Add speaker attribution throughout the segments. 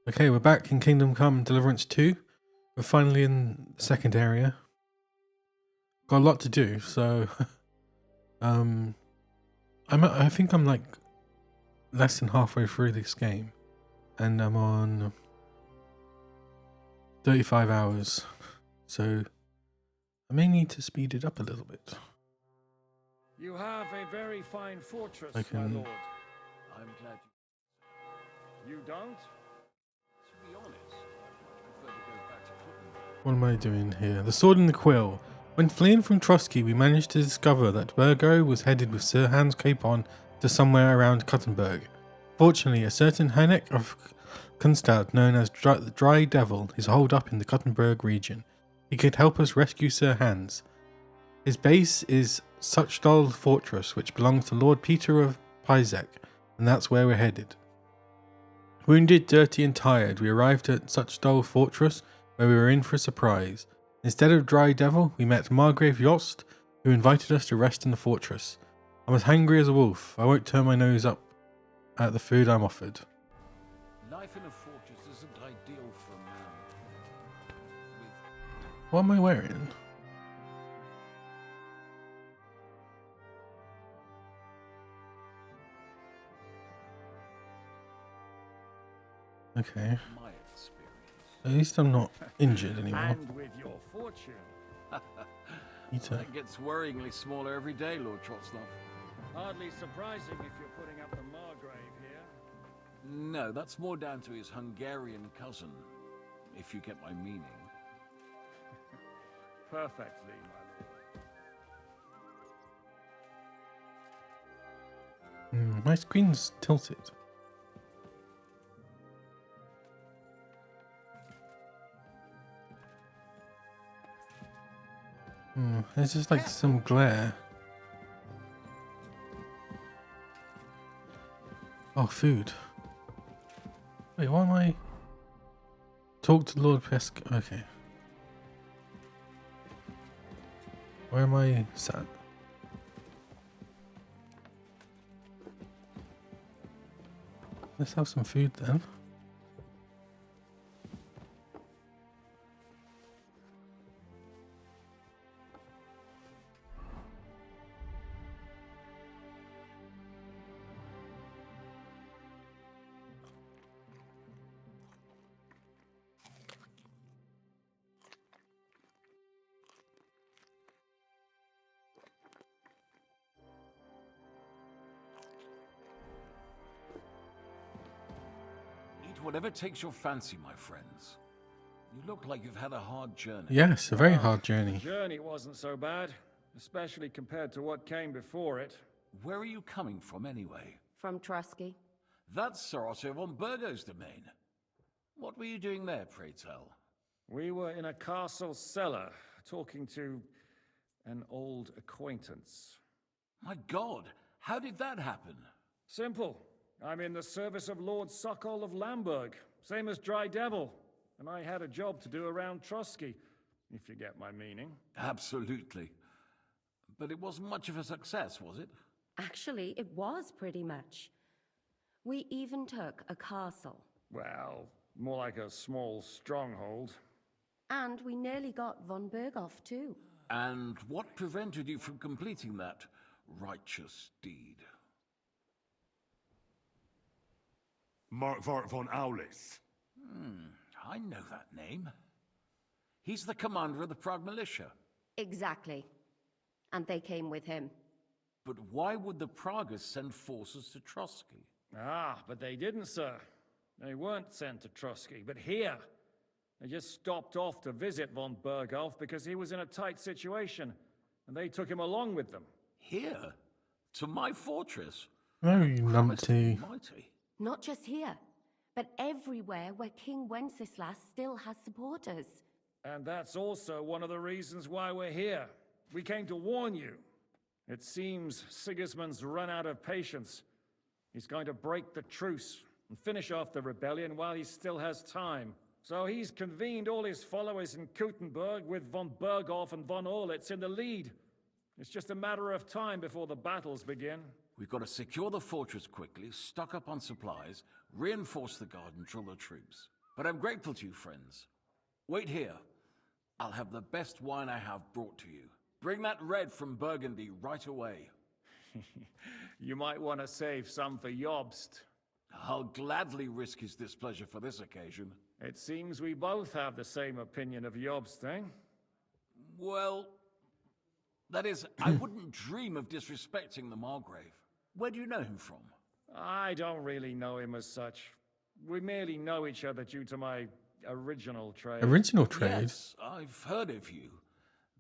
Speaker 1: Okay, we're back in Kingdom Come Deliverance 2. We're finally in the second area. Got a lot to do, so I think I'm like less than halfway through this game, and I'm on 35 hours, so I may need to speed it up a little bit.
Speaker 2: You have a very fine fortress,
Speaker 1: I can...
Speaker 2: my lord. I'm glad you don't? To be honest, I'd much prefer to go back to Cotton.
Speaker 1: What am I doing here? The Sword and the Quill. When fleeing from Trotsky, we managed to discover that Burgo was headed with Sir Hans Capon to somewhere around Cottenburg. Fortunately, a certain Hanek of Kunstad, known as the Dry Devil, is holed up in the Cottenburg region. He could help us rescue Sir Hans. His base is Suchdol Fortress, which belongs to Lord Peter of Pizek, and that's where we're headed. Wounded, dirty and tired, we arrived at Suchdol Fortress, where we were in for a surprise. Instead of Dry Devil, we met Margrave Yost, who invited us to rest in the fortress. I'm as hungry as a wolf. I won't turn my nose up at the food I'm offered.
Speaker 2: Life in a fortress isn't ideal for a man.
Speaker 1: What am I wearing? Okay.
Speaker 2: My experience.
Speaker 1: At least I'm not injured anymore.
Speaker 2: And with your fortune.
Speaker 3: That gets worryingly smaller every day, Lord Trotslov.
Speaker 2: Hardly surprising if you're putting up the Margrave here.
Speaker 3: No, that's more down to his Hungarian cousin, if you get my meaning.
Speaker 2: Perfectly, my lord.
Speaker 1: My screen's tilted. There's just like some glare. Oh, food. Wait, why am I... Talk to Lord Pesk... Okay. Where am I sat? Let's have some food then.
Speaker 3: Eat whatever takes your fancy, my friends. You look like you've had a hard journey.
Speaker 1: Yes, a very hard journey.
Speaker 2: The journey wasn't so bad, especially compared to what came before it.
Speaker 3: Where are you coming from, anyway?
Speaker 4: From Trusky.
Speaker 3: That's Sir Otto von Burgo's domain. What were you doing there, pray tell?
Speaker 2: We were in a castle cellar, talking to an old acquaintance.
Speaker 3: My God, how did that happen?
Speaker 2: Simple. I'm in the service of Lord Sokol of Lamberg, same as Dry Devil, and I had a job to do around Trusky, if you get my meaning.
Speaker 3: Absolutely. But it wasn't much of a success, was it?
Speaker 4: Actually, it was pretty much. We even took a castle.
Speaker 2: Well, more like a small stronghold.
Speaker 4: And we nearly got von Berghoff too.
Speaker 3: And what prevented you from completing that righteous deed?
Speaker 5: Markvart von Aulis.
Speaker 3: I know that name. He's the commander of the Prague militia.
Speaker 4: Exactly. And they came with him.
Speaker 3: But why would the Praguers send forces to Trotsky?
Speaker 2: Ah, but they didn't, sir. They weren't sent to Trusky, but here. They just stopped off to visit von Berghoff because he was in a tight situation, and they took him along with them.
Speaker 3: Here? To my fortress?
Speaker 1: Oh, you numpty.
Speaker 3: Mighty.
Speaker 4: Not just here, but everywhere where King Wenceslas still has supporters.
Speaker 2: And that's also one of the reasons why we're here. We came to warn you. It seems Sigismund's run out of patience. He's going to break the truce and finish off the rebellion while he still has time. So he's convened all his followers in Kuttenberg with von Berghoff and von Orlitz in the lead. It's just a matter of time before the battles begin.
Speaker 3: We've got to secure the fortress quickly, stock up on supplies, reinforce the guard and drill the troops. But I'm grateful to you, friends. Wait here. I'll have the best wine I have brought to you. Bring that red from Burgundy right away.
Speaker 2: You might want to save some for Jobst.
Speaker 3: I'll gladly risk his displeasure for this occasion.
Speaker 2: It seems we both have the same opinion of Jobst, eh?
Speaker 3: Well, that is, I wouldn't dream of disrespecting the Margrave. Where do you know him from?
Speaker 2: I don't really know him as such. We merely know each other due to my original trade.
Speaker 1: Original trade?
Speaker 3: Yes, I've heard of you.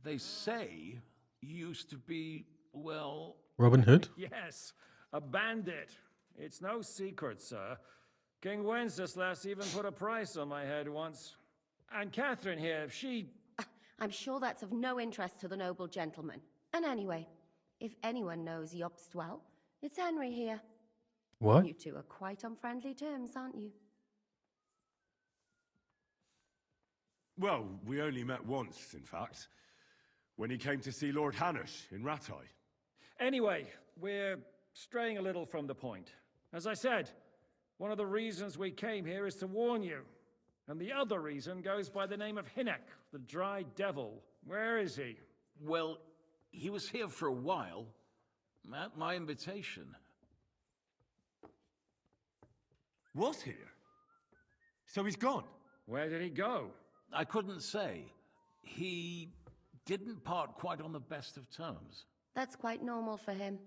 Speaker 3: They say you used to be, well...
Speaker 1: Robin Hood?
Speaker 2: Yes, a bandit. It's no secret, sir. King Wenceslas even put a price on my head once. And Catherine here, she...
Speaker 4: I'm sure that's of no interest to the noble gentleman. And anyway, if anyone knows Jobst well, it's Henry here.
Speaker 1: What?
Speaker 4: You two are quite on friendly terms, aren't you?
Speaker 5: Well, we only met once, in fact, when he came to see Lord Hanush in Rattay.
Speaker 2: Anyway, we're straying a little from the point. As I said, one of the reasons we came here is to warn you. And the other reason goes by the name of Hynek, the Dry Devil. Where is he?
Speaker 3: Well, he was here for a while, at my invitation.
Speaker 5: Was here? So he's gone?
Speaker 2: Where did he go?
Speaker 3: I couldn't say. He didn't part quite on the best of terms.
Speaker 4: That's quite normal for him.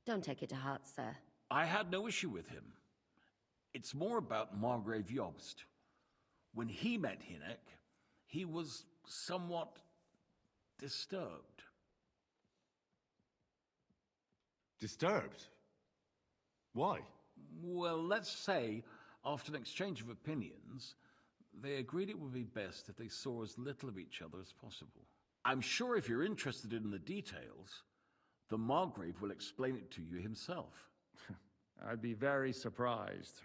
Speaker 4: Don't take it to heart, sir.
Speaker 3: I had no issue with him. It's more about Margrave Jobst. When he met Hynek, he was somewhat disturbed.
Speaker 5: Disturbed? Why?
Speaker 3: Well, let's say, after an exchange of opinions, they agreed it would be best if they saw as little of each other as possible. I'm sure if you're interested in the details, the Margrave will explain it to you himself.
Speaker 2: I'd be very surprised.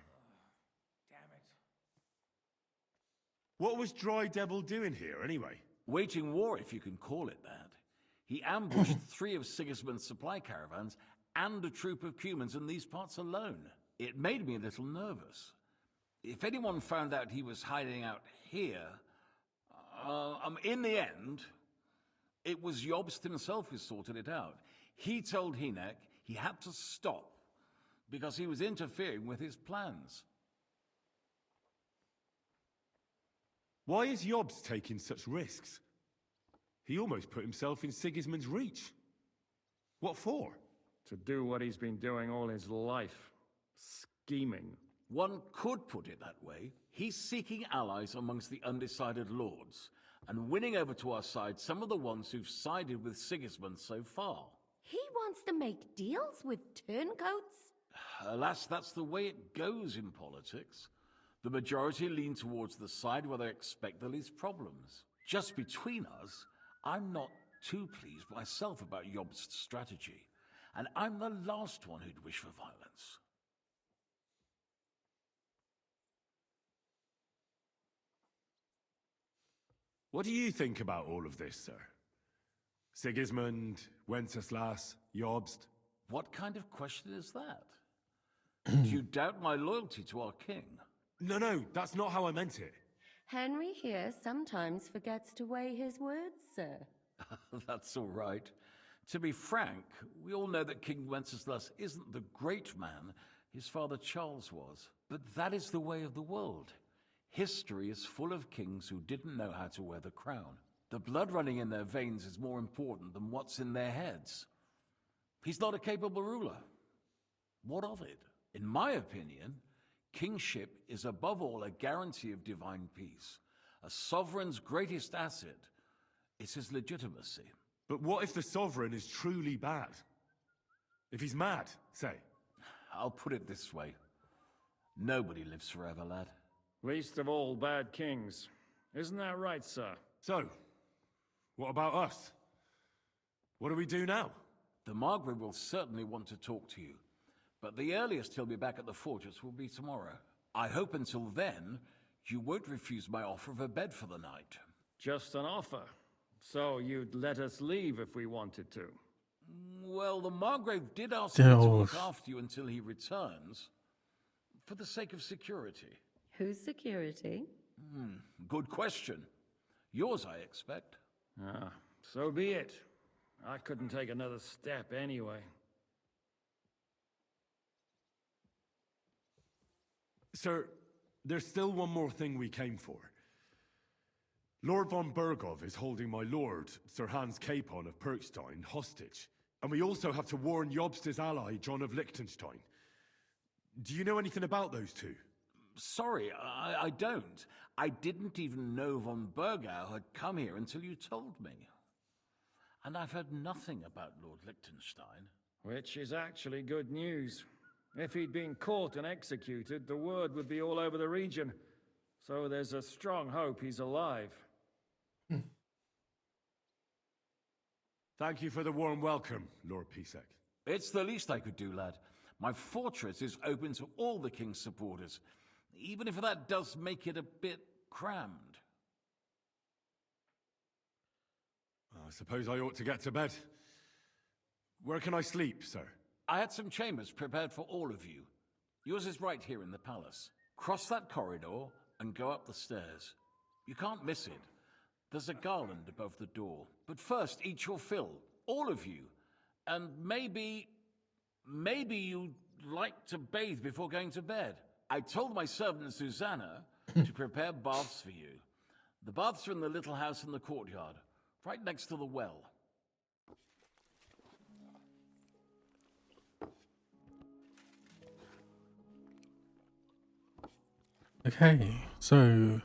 Speaker 5: What was Dry Devil doing here, anyway?
Speaker 3: Waging war, if you can call it that. He ambushed 3 of Sigismund's supply caravans and a troop of Cumans in these parts alone. It made me a little nervous. If anyone found out he was hiding out here, in the end, it was Jobst himself who sorted it out. He told Hynek he had to stop because he was interfering with his plans.
Speaker 5: Why is Jobst taking such risks? He almost put himself in Sigismund's reach. What for?
Speaker 2: To do what he's been doing all his life. Scheming.
Speaker 3: One could put it that way. He's seeking allies amongst the undecided lords, and winning over to our side some of the ones who've sided with Sigismund so far.
Speaker 4: He wants to make deals with turncoats?
Speaker 3: Alas, that's the way it goes in politics. The majority lean towards the side where they expect the least problems. Just between us, I'm not too pleased myself about Jobst's strategy, and I'm the last one who'd wish for violence.
Speaker 5: What do you think about all of this, sir? Sigismund, Wenceslas, Jobst?
Speaker 3: What kind of question is that? Do you doubt my loyalty to our king?
Speaker 5: No, that's not how I meant it.
Speaker 4: Henry here sometimes forgets to weigh his words, sir.
Speaker 3: That's all right. To be frank, we all know that King Wenceslas isn't the great man his father Charles was. But that is the way of the world. History is full of kings who didn't know how to wear the crown. The blood running in their veins is more important than what's in their heads. He's not a capable ruler. What of it? In my opinion, kingship is above all a guarantee of divine peace. A sovereign's greatest asset is his legitimacy.
Speaker 5: But what if the sovereign is truly bad? If he's mad, say?
Speaker 3: I'll put it this way. Nobody lives forever, lad.
Speaker 2: Least of all bad kings. Isn't that right, sir?
Speaker 5: So, what about us? What do we do now?
Speaker 3: The Margrave will certainly want to talk to you, but the earliest he'll be back at the fortress will be tomorrow. I hope until then, you won't refuse my offer of a bed for the night.
Speaker 2: Just an offer. So you'd let us leave if we wanted to.
Speaker 3: Well, the Margrave did ask me to look after you until he returns, for the sake of security.
Speaker 4: Who's security?
Speaker 3: Good question. Yours, I expect.
Speaker 2: Ah, so be it. I couldn't take another step anyway.
Speaker 5: Sir, there's still one more thing we came for. Lord von Bergov is holding my lord, Sir Hans Capon of Perkstein, hostage. And we also have to warn Jobst's ally, John of Liechtenstein. Do you know anything about those two?
Speaker 3: Sorry, I don't. I didn't even know von Bergau had come here until you told me. And I've heard nothing about Lord Liechtenstein.
Speaker 2: Which is actually good news. If he'd been caught and executed, the word would be all over the region. So there's a strong hope he's alive.
Speaker 5: Thank you for the warm welcome, Lord Pisek.
Speaker 3: It's the least I could do, lad. My fortress is open to all the king's supporters, even if that does make it a bit crammed.
Speaker 5: I suppose I ought to get to bed. Where can I sleep, sir?
Speaker 3: I had some chambers prepared for all of you. Yours is right here in the palace. Cross that corridor and go up the stairs. You can't miss it. There's a garland above the door. But first, eat your fill, all of you. And maybe you'd like to bathe before going to bed. I told my servant Susanna to prepare baths for you. The baths are in the little house in the courtyard, right next to the well.
Speaker 1: Okay, so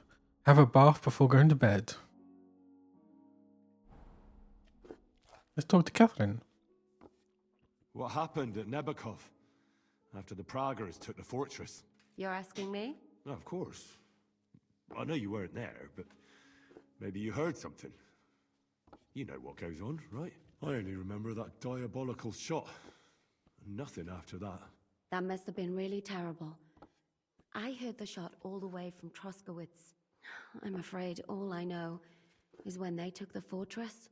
Speaker 1: have a bath before going to bed. Let's talk to Catherine.
Speaker 5: What happened at Nebakov after the Praguers took the fortress?
Speaker 4: You're asking me?
Speaker 5: No, of course. I know you weren't there, but maybe you heard something. You know what goes on, right? I only remember that diabolical shot. Nothing after that.
Speaker 4: That must have been really terrible. I heard the shot all the way from Troskowitz. I'm afraid all I know is when they took the fortress,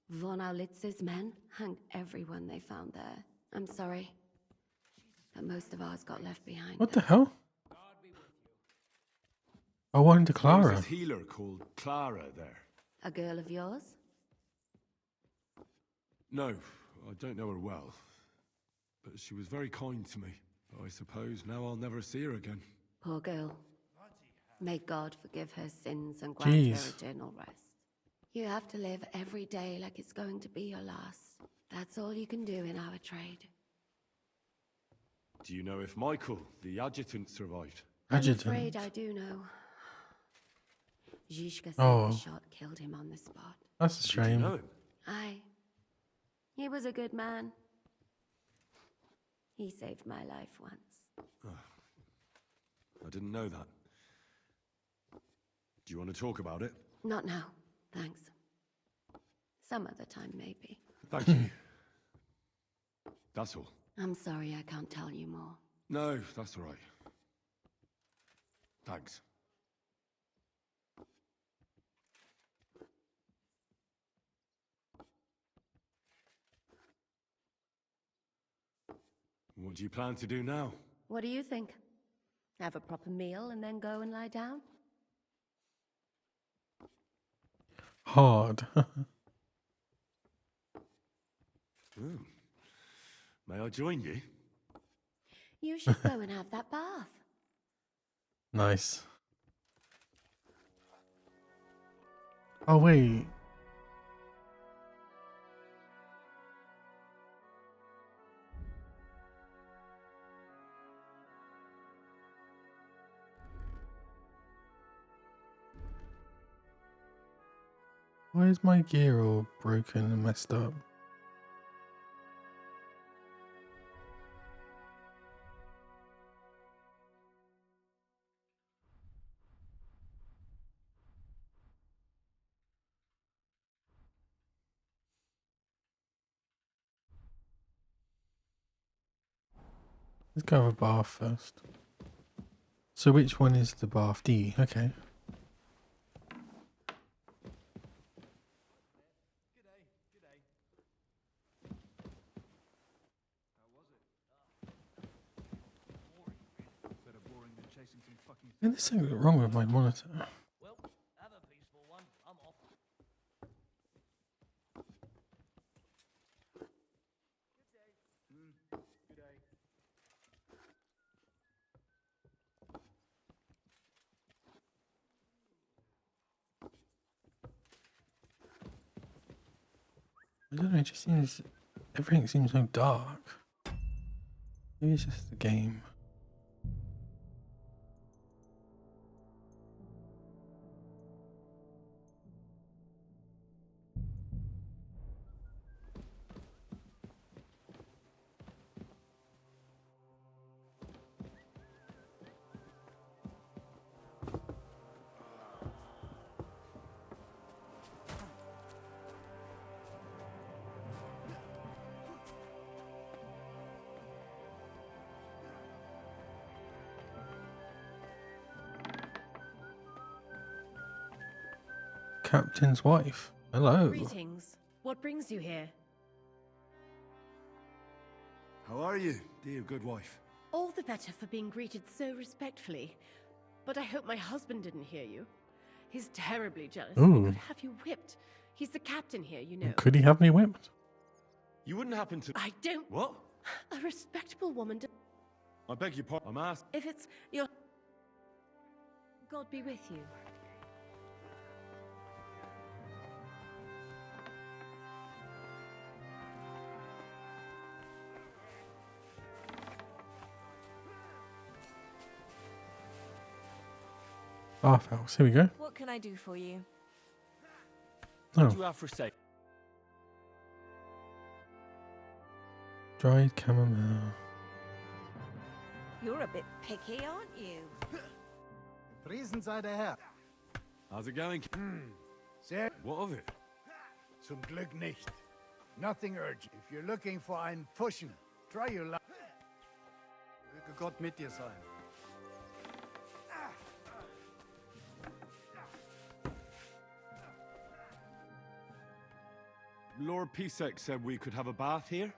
Speaker 4: von Aulitz's men hanged everyone they found there. I'm sorry, but most of ours got left behind.
Speaker 1: What the hell? I wanted to
Speaker 5: There
Speaker 1: Clara.
Speaker 5: was this healer called Clara there.
Speaker 4: A girl of yours?
Speaker 5: No, I don't know her well. But she was very kind to me. But I suppose now I'll never see her again.
Speaker 4: Poor girl. May God forgive her sins and grant
Speaker 1: Jeez.
Speaker 4: her eternal rest. You have to live every day like it's going to be your last. That's all you can do in our trade.
Speaker 5: Do you know if Michael, the adjutant, survived?
Speaker 4: I'm
Speaker 1: Adjutant.
Speaker 4: afraid I do know. Zhishka said
Speaker 1: Oh.
Speaker 4: the shot killed him on the spot.
Speaker 1: That's a
Speaker 5: Did you
Speaker 1: shame.
Speaker 5: know him?
Speaker 4: Aye. He was a good man. He saved my life once.
Speaker 5: I didn't know that. Do you want to talk about it?
Speaker 4: Not now, thanks. Some other time, maybe.
Speaker 5: Thank you. That's all.
Speaker 4: I'm sorry I can't tell you more.
Speaker 5: No, that's all right. Thanks. What do you plan to do now?
Speaker 4: What do you think? Have a proper meal and then go and lie down?
Speaker 1: Hard.
Speaker 5: Oh. May I join you?
Speaker 4: You should go and have that bath.
Speaker 1: Nice. Oh, wait. Why is my gear all broken and messed up? Let's go have a bath first. So which one is the bath? D, okay.
Speaker 6: Better boring than chasing some
Speaker 1: There's something wrong with my monitor.
Speaker 6: Well, have a peaceful one. I'm off.
Speaker 1: I don't know, it just seems... Everything seems so dark. Maybe it's just the game. Captain's wife. Hello.
Speaker 7: Greetings. What brings you here?
Speaker 5: How are you, dear good wife?
Speaker 7: All the better for being greeted so respectfully. But I hope my husband didn't hear you. He's terribly jealous.
Speaker 1: Ooh.
Speaker 7: He could have you whipped. He's the captain here, you know.
Speaker 1: Could he have me whipped?
Speaker 5: You wouldn't happen to...
Speaker 7: I don't...
Speaker 5: What?
Speaker 7: A respectable woman...
Speaker 5: I beg your pardon. I'm asking.
Speaker 7: If it's your... God be with you.
Speaker 1: Bathhouse. Here we go.
Speaker 8: What can I do for you?
Speaker 1: Oh.
Speaker 6: You have for sale.
Speaker 1: Dried chamomile.
Speaker 8: You're a bit picky, aren't you?
Speaker 9: Friesen sei der Herr.
Speaker 5: How's it going?
Speaker 9: Sehr.
Speaker 5: What of it?
Speaker 9: Zum Glück nicht. Nothing urgent. If you're looking for einen Pfuschen, try your luck. Möge Gott mit dir sein.
Speaker 5: Lord Pisek said we could have a bath here?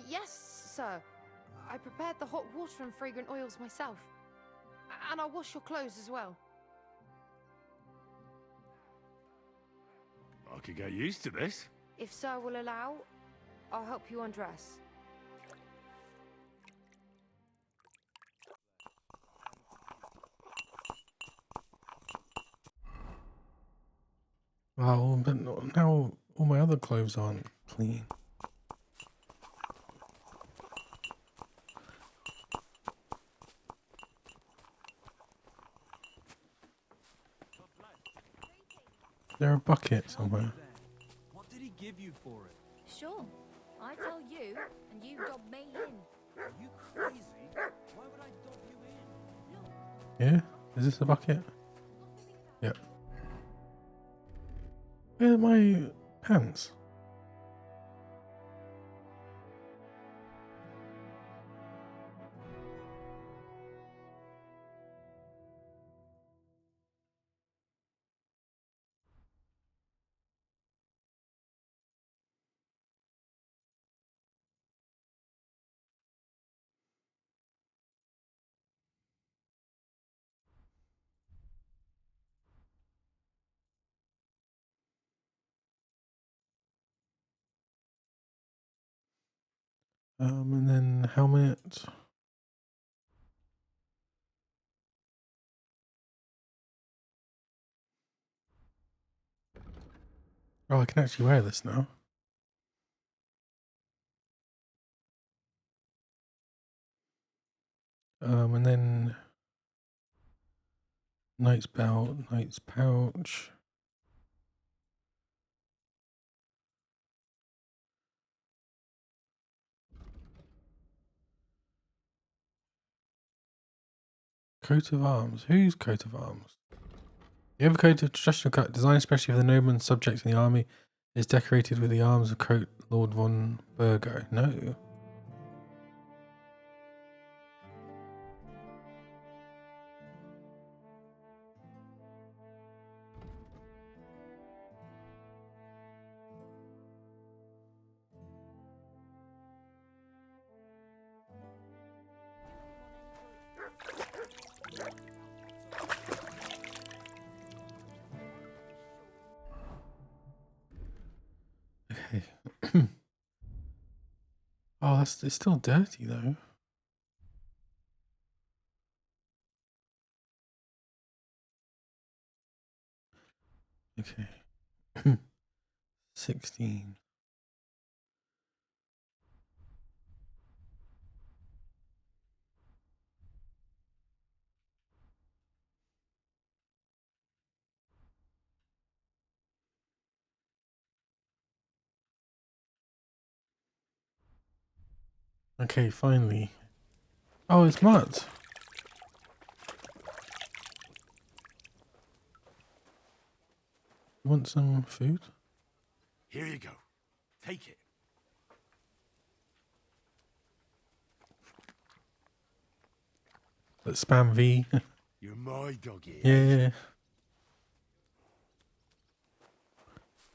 Speaker 10: Yes, sir. I prepared the hot water and fragrant oils myself. And I'll wash your clothes as well.
Speaker 5: I could get used to this.
Speaker 10: If sir will allow, I'll help you undress.
Speaker 1: Oh, but now all my other clothes aren't clean. Is there a bucket somewhere?
Speaker 6: What did he give you for it?
Speaker 8: Sure. I tell you, and you dob me in.
Speaker 6: Are you crazy? Why would I dob you in?
Speaker 1: Yeah? Is this a bucket? Yep. Where are my pants? And then helmet. Oh, I can actually wear this now. And then knight's belt, knight's pouch. Coat of arms. Whose coat of arms? The overcoat of traditional cut, designed especially for the noblemen subjects in the army, is decorated with the arms of coat Lord von Burgo. No. Okay. Oh, it's still dirty though. Okay. 16. Okay, finally. Oh, it's mud. You want some food?
Speaker 5: Here you go. Take it.
Speaker 1: Let's spam V.
Speaker 5: You're my doggy.
Speaker 1: Yeah.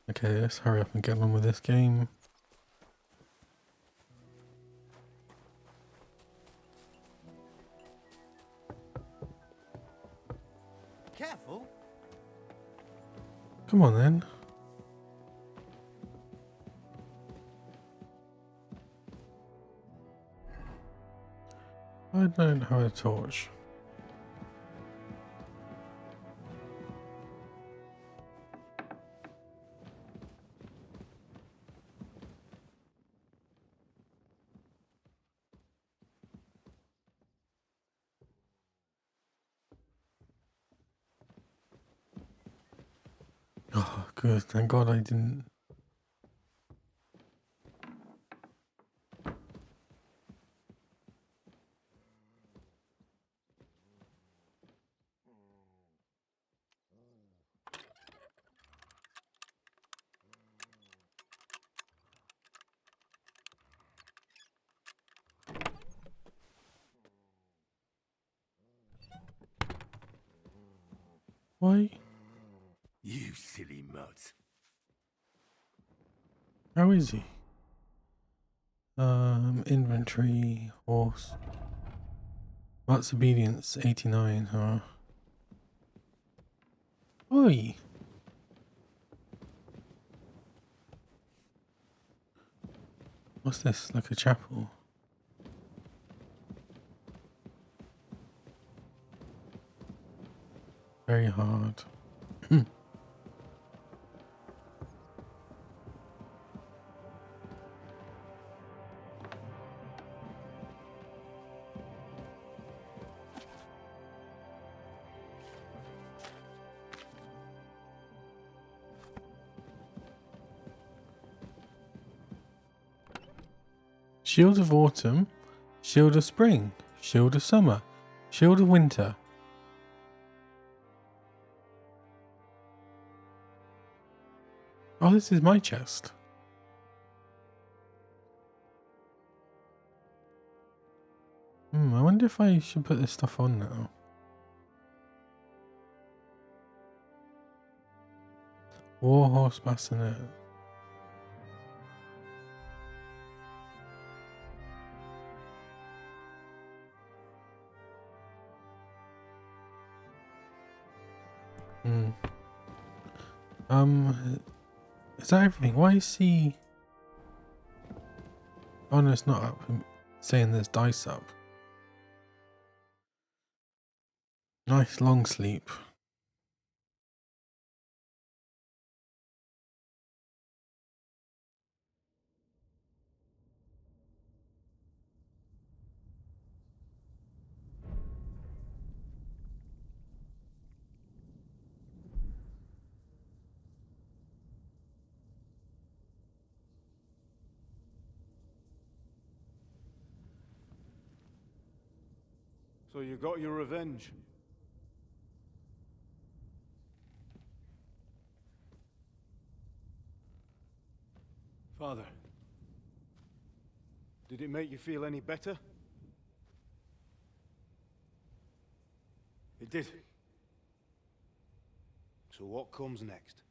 Speaker 1: Okay, let's hurry up and get on with this game.
Speaker 6: Careful.
Speaker 1: Come on then. I don't have a torch. Oh, good. Thank God I didn't. Why?
Speaker 5: You silly mutt.
Speaker 1: How is he? Inventory, horse. What's obedience? 89, huh? Oi! What's this? Like a chapel? Very hard. Shield of autumn, shield of spring, shield of summer, shield of winter. Oh, this is my chest. I wonder if I should put this stuff on now. Warhorse bassinet. Is that everything? Why is he... Oh no, it's not up. I'm saying there's dice up. Nice long sleep.
Speaker 9: So you got your revenge. Father, did it make you feel any better? It did. So what comes next?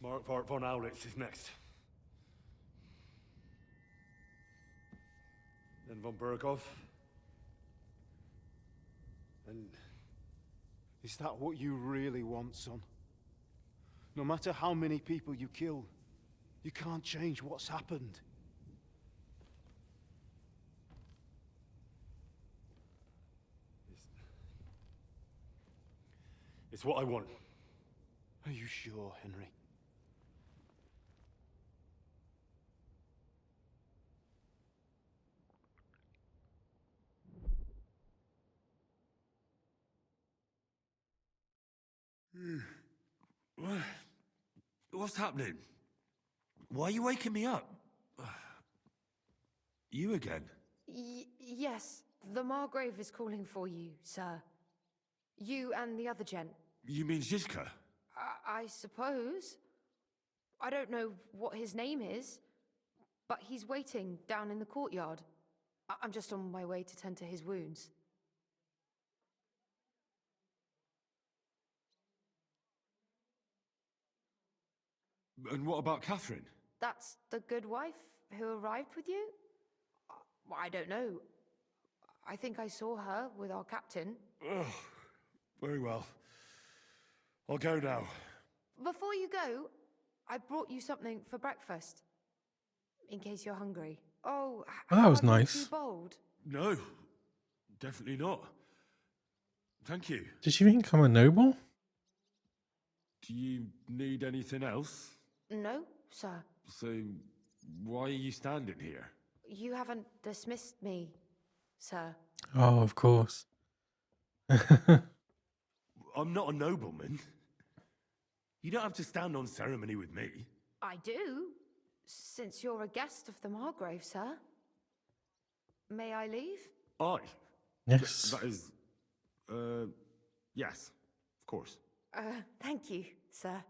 Speaker 5: Mark von Aulitz is next. Then von Berghoff.
Speaker 11: And is that what you really want, son? No matter how many people you kill, you can't change what's happened.
Speaker 5: It's what I want.
Speaker 11: Are you sure, Henry?
Speaker 6: What's happening? Why are you waking me up? You again?
Speaker 10: Yes, the Margrave is calling for you, sir. You and the other gent.
Speaker 6: You mean Zizka?
Speaker 10: I suppose. I don't know what his name is, but he's waiting down in the courtyard. I'm just on my way to tend to his wounds.
Speaker 5: And what about Catherine?
Speaker 10: That's the good wife who arrived with you? I don't know. I think I saw her with our captain.
Speaker 5: Ugh. Very well. I'll go now.
Speaker 10: Before you go, I brought you something for breakfast. In case you're hungry. Oh,
Speaker 1: Well, that was
Speaker 10: have I been
Speaker 1: nice.
Speaker 10: too bold?
Speaker 5: No, definitely not. Thank you.
Speaker 1: Did she think I'm a noble?
Speaker 5: Do you need anything else?
Speaker 10: No, sir.
Speaker 5: So, why are you standing here?
Speaker 10: You haven't dismissed me, sir.
Speaker 1: Oh, of course.
Speaker 5: I'm not a nobleman. You don't have to stand on ceremony with me.
Speaker 10: I do, since you're a guest of the Margrave, sir. May I leave?
Speaker 5: I?
Speaker 1: Yes.
Speaker 5: That is... yes, of course.
Speaker 10: Thank you, sir.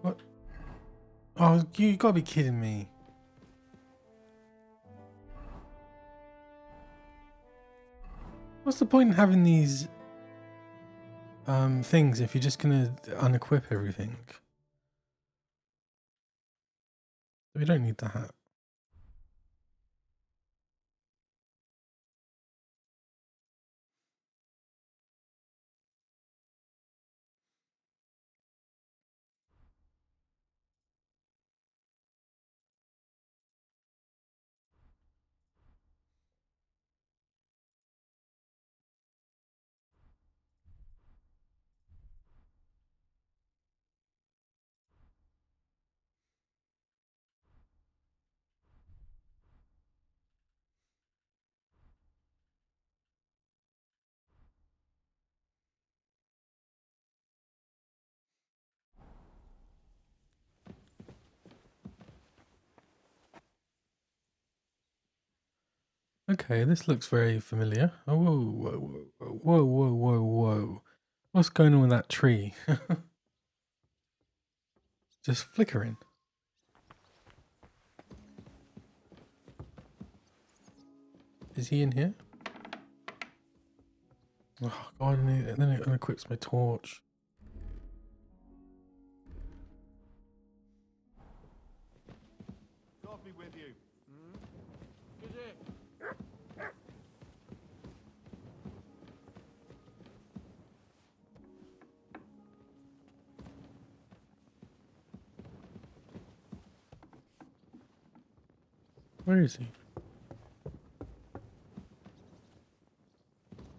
Speaker 1: What? Oh, you gotta be kidding me. What's the point in having these things if you're just gonna unequip everything? We don't need the hat. Okay, this looks very familiar. Oh, whoa, whoa, whoa, whoa, whoa, whoa, whoa. What's going on with that tree? Just flickering. Is he in here? Oh god, and then it unequips my torch.
Speaker 11: God be with you.
Speaker 1: Where is he?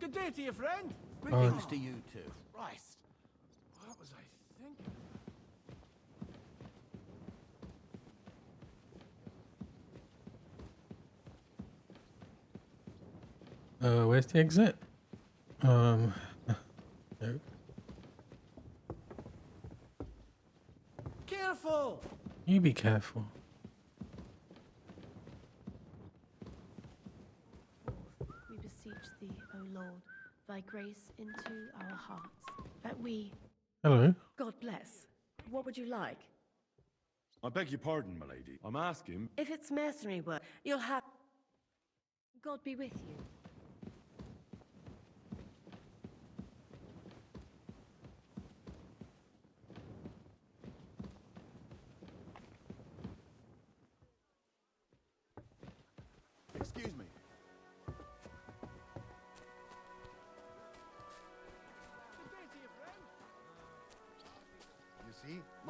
Speaker 6: Good day to you, friend.
Speaker 1: Greetings
Speaker 6: to you too. Christ. What was I thinking?
Speaker 1: Where's the exit? No.
Speaker 6: Careful!
Speaker 1: You be careful.
Speaker 7: We beseech thee, O Lord, thy grace into our hearts, that we...
Speaker 1: Hello.
Speaker 7: God bless. What would you like?
Speaker 5: I beg your pardon, my lady. I'm asking...
Speaker 7: If it's mercenary work, you'll have... God be with you.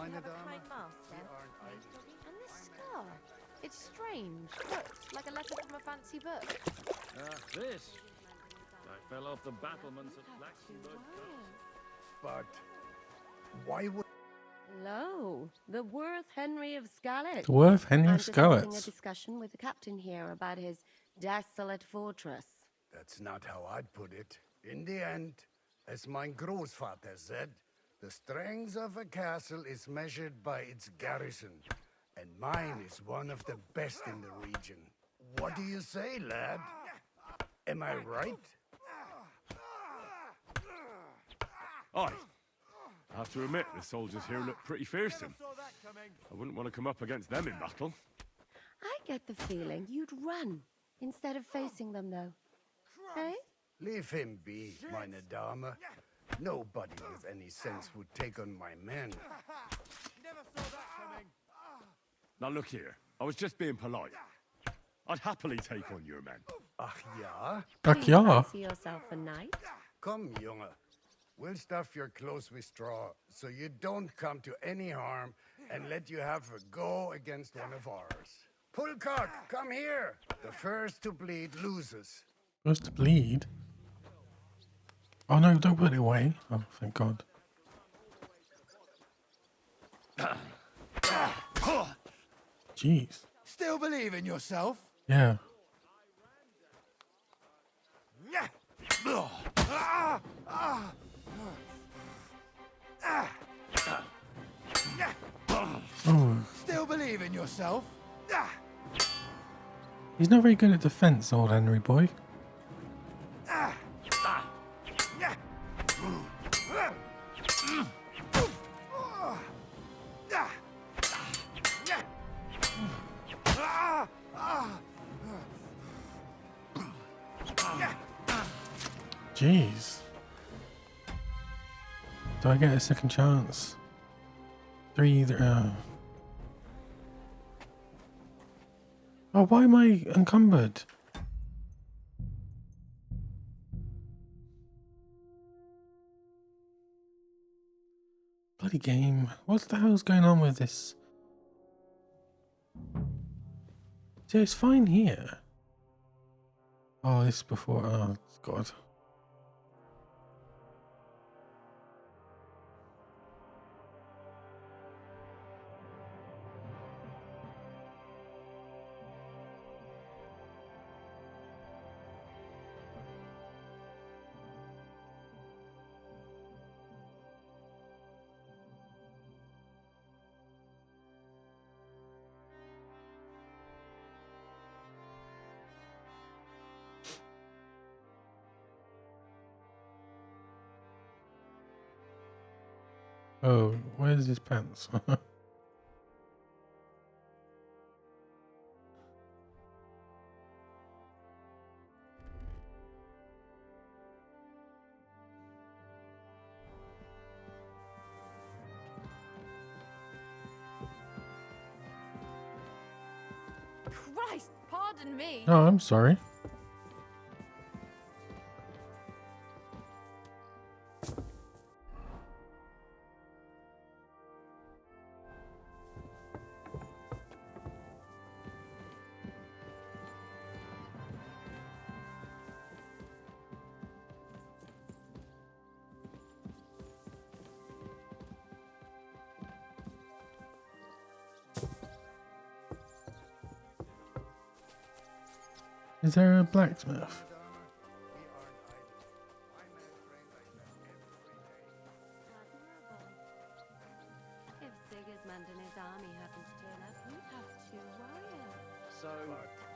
Speaker 9: meine
Speaker 7: have a
Speaker 9: Dame.
Speaker 7: kind master.
Speaker 9: Wir aren't idle.
Speaker 10: And this scar. It's strange. Looks like a letter from a fancy book.
Speaker 2: This. I fell off the battlements at Laxenburg.
Speaker 9: But why would...
Speaker 7: Lo, the worth Henry of Scarlet.
Speaker 1: The worth Henry
Speaker 7: I'm
Speaker 1: of
Speaker 7: just having a
Speaker 1: Scarlet.
Speaker 7: discussion with the captain here about his desolate fortress.
Speaker 9: That's not how I'd put it. In the end, as mein Großvater said, the strength of a castle is measured by its garrison. And mine is one of the best in the region. What do you say, lad? Am I right?
Speaker 5: Aye. I have to admit, the soldiers here look pretty fearsome. I wouldn't want to come up against them in battle.
Speaker 7: I get the feeling you'd run instead of facing them, though. Eh?
Speaker 9: Leave him be, meine Dame. Nobody with any sense would take on my men.
Speaker 5: Now look here, I was just being polite. I'd happily take on your men.
Speaker 9: Ach ja?
Speaker 1: Ach
Speaker 7: Do you
Speaker 1: ja.
Speaker 7: fancy yourself a knight?
Speaker 9: Come, Junge. We'll stuff your clothes with straw, so you don't come to any harm, and let you have a go against one of ours. Pulcock, come here! The first to bleed loses.
Speaker 1: First to bleed. Oh no, don't put it away. Oh, thank God. Jeez.
Speaker 9: Still believe in yourself?
Speaker 1: Yeah. Oh,
Speaker 9: Still believe in yourself?
Speaker 1: he's not very good at defense, old Henry boy. Jeez. Do I get a second chance? Three. Oh, why am I encumbered? Bloody game. What the hell's going on with this? See, it's fine here. Oh, this is before. Oh, God. Oh, where's his pants?
Speaker 10: Christ, pardon me.
Speaker 1: Oh, I'm sorry. Is there a blacksmith?
Speaker 4: If Sigismund and his army happen to turn up, you'd have 2 warriors.
Speaker 6: So,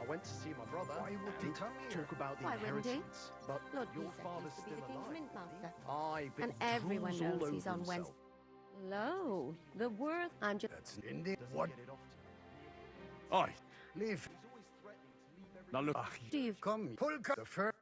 Speaker 6: I went to see my brother.
Speaker 9: Why would he
Speaker 6: and
Speaker 9: come here?
Speaker 6: talk about the
Speaker 4: Why wouldn't he?
Speaker 6: inheritance. But
Speaker 4: Lord
Speaker 6: your
Speaker 4: Peter
Speaker 6: father's
Speaker 4: used to be
Speaker 6: still
Speaker 4: the king's
Speaker 6: alive.
Speaker 4: mint master.
Speaker 6: Aye, but
Speaker 4: And
Speaker 6: he
Speaker 4: everyone
Speaker 6: drools all
Speaker 4: knows he's
Speaker 6: over
Speaker 4: on
Speaker 6: himself.
Speaker 7: Lo, the worth. I'm just.
Speaker 9: That's Indy.
Speaker 6: Doesn't
Speaker 9: What?
Speaker 6: get it often.
Speaker 5: Aye.
Speaker 9: Leave.
Speaker 5: Now look.
Speaker 9: Ach,
Speaker 7: Do you
Speaker 9: come, Pulcock. The first.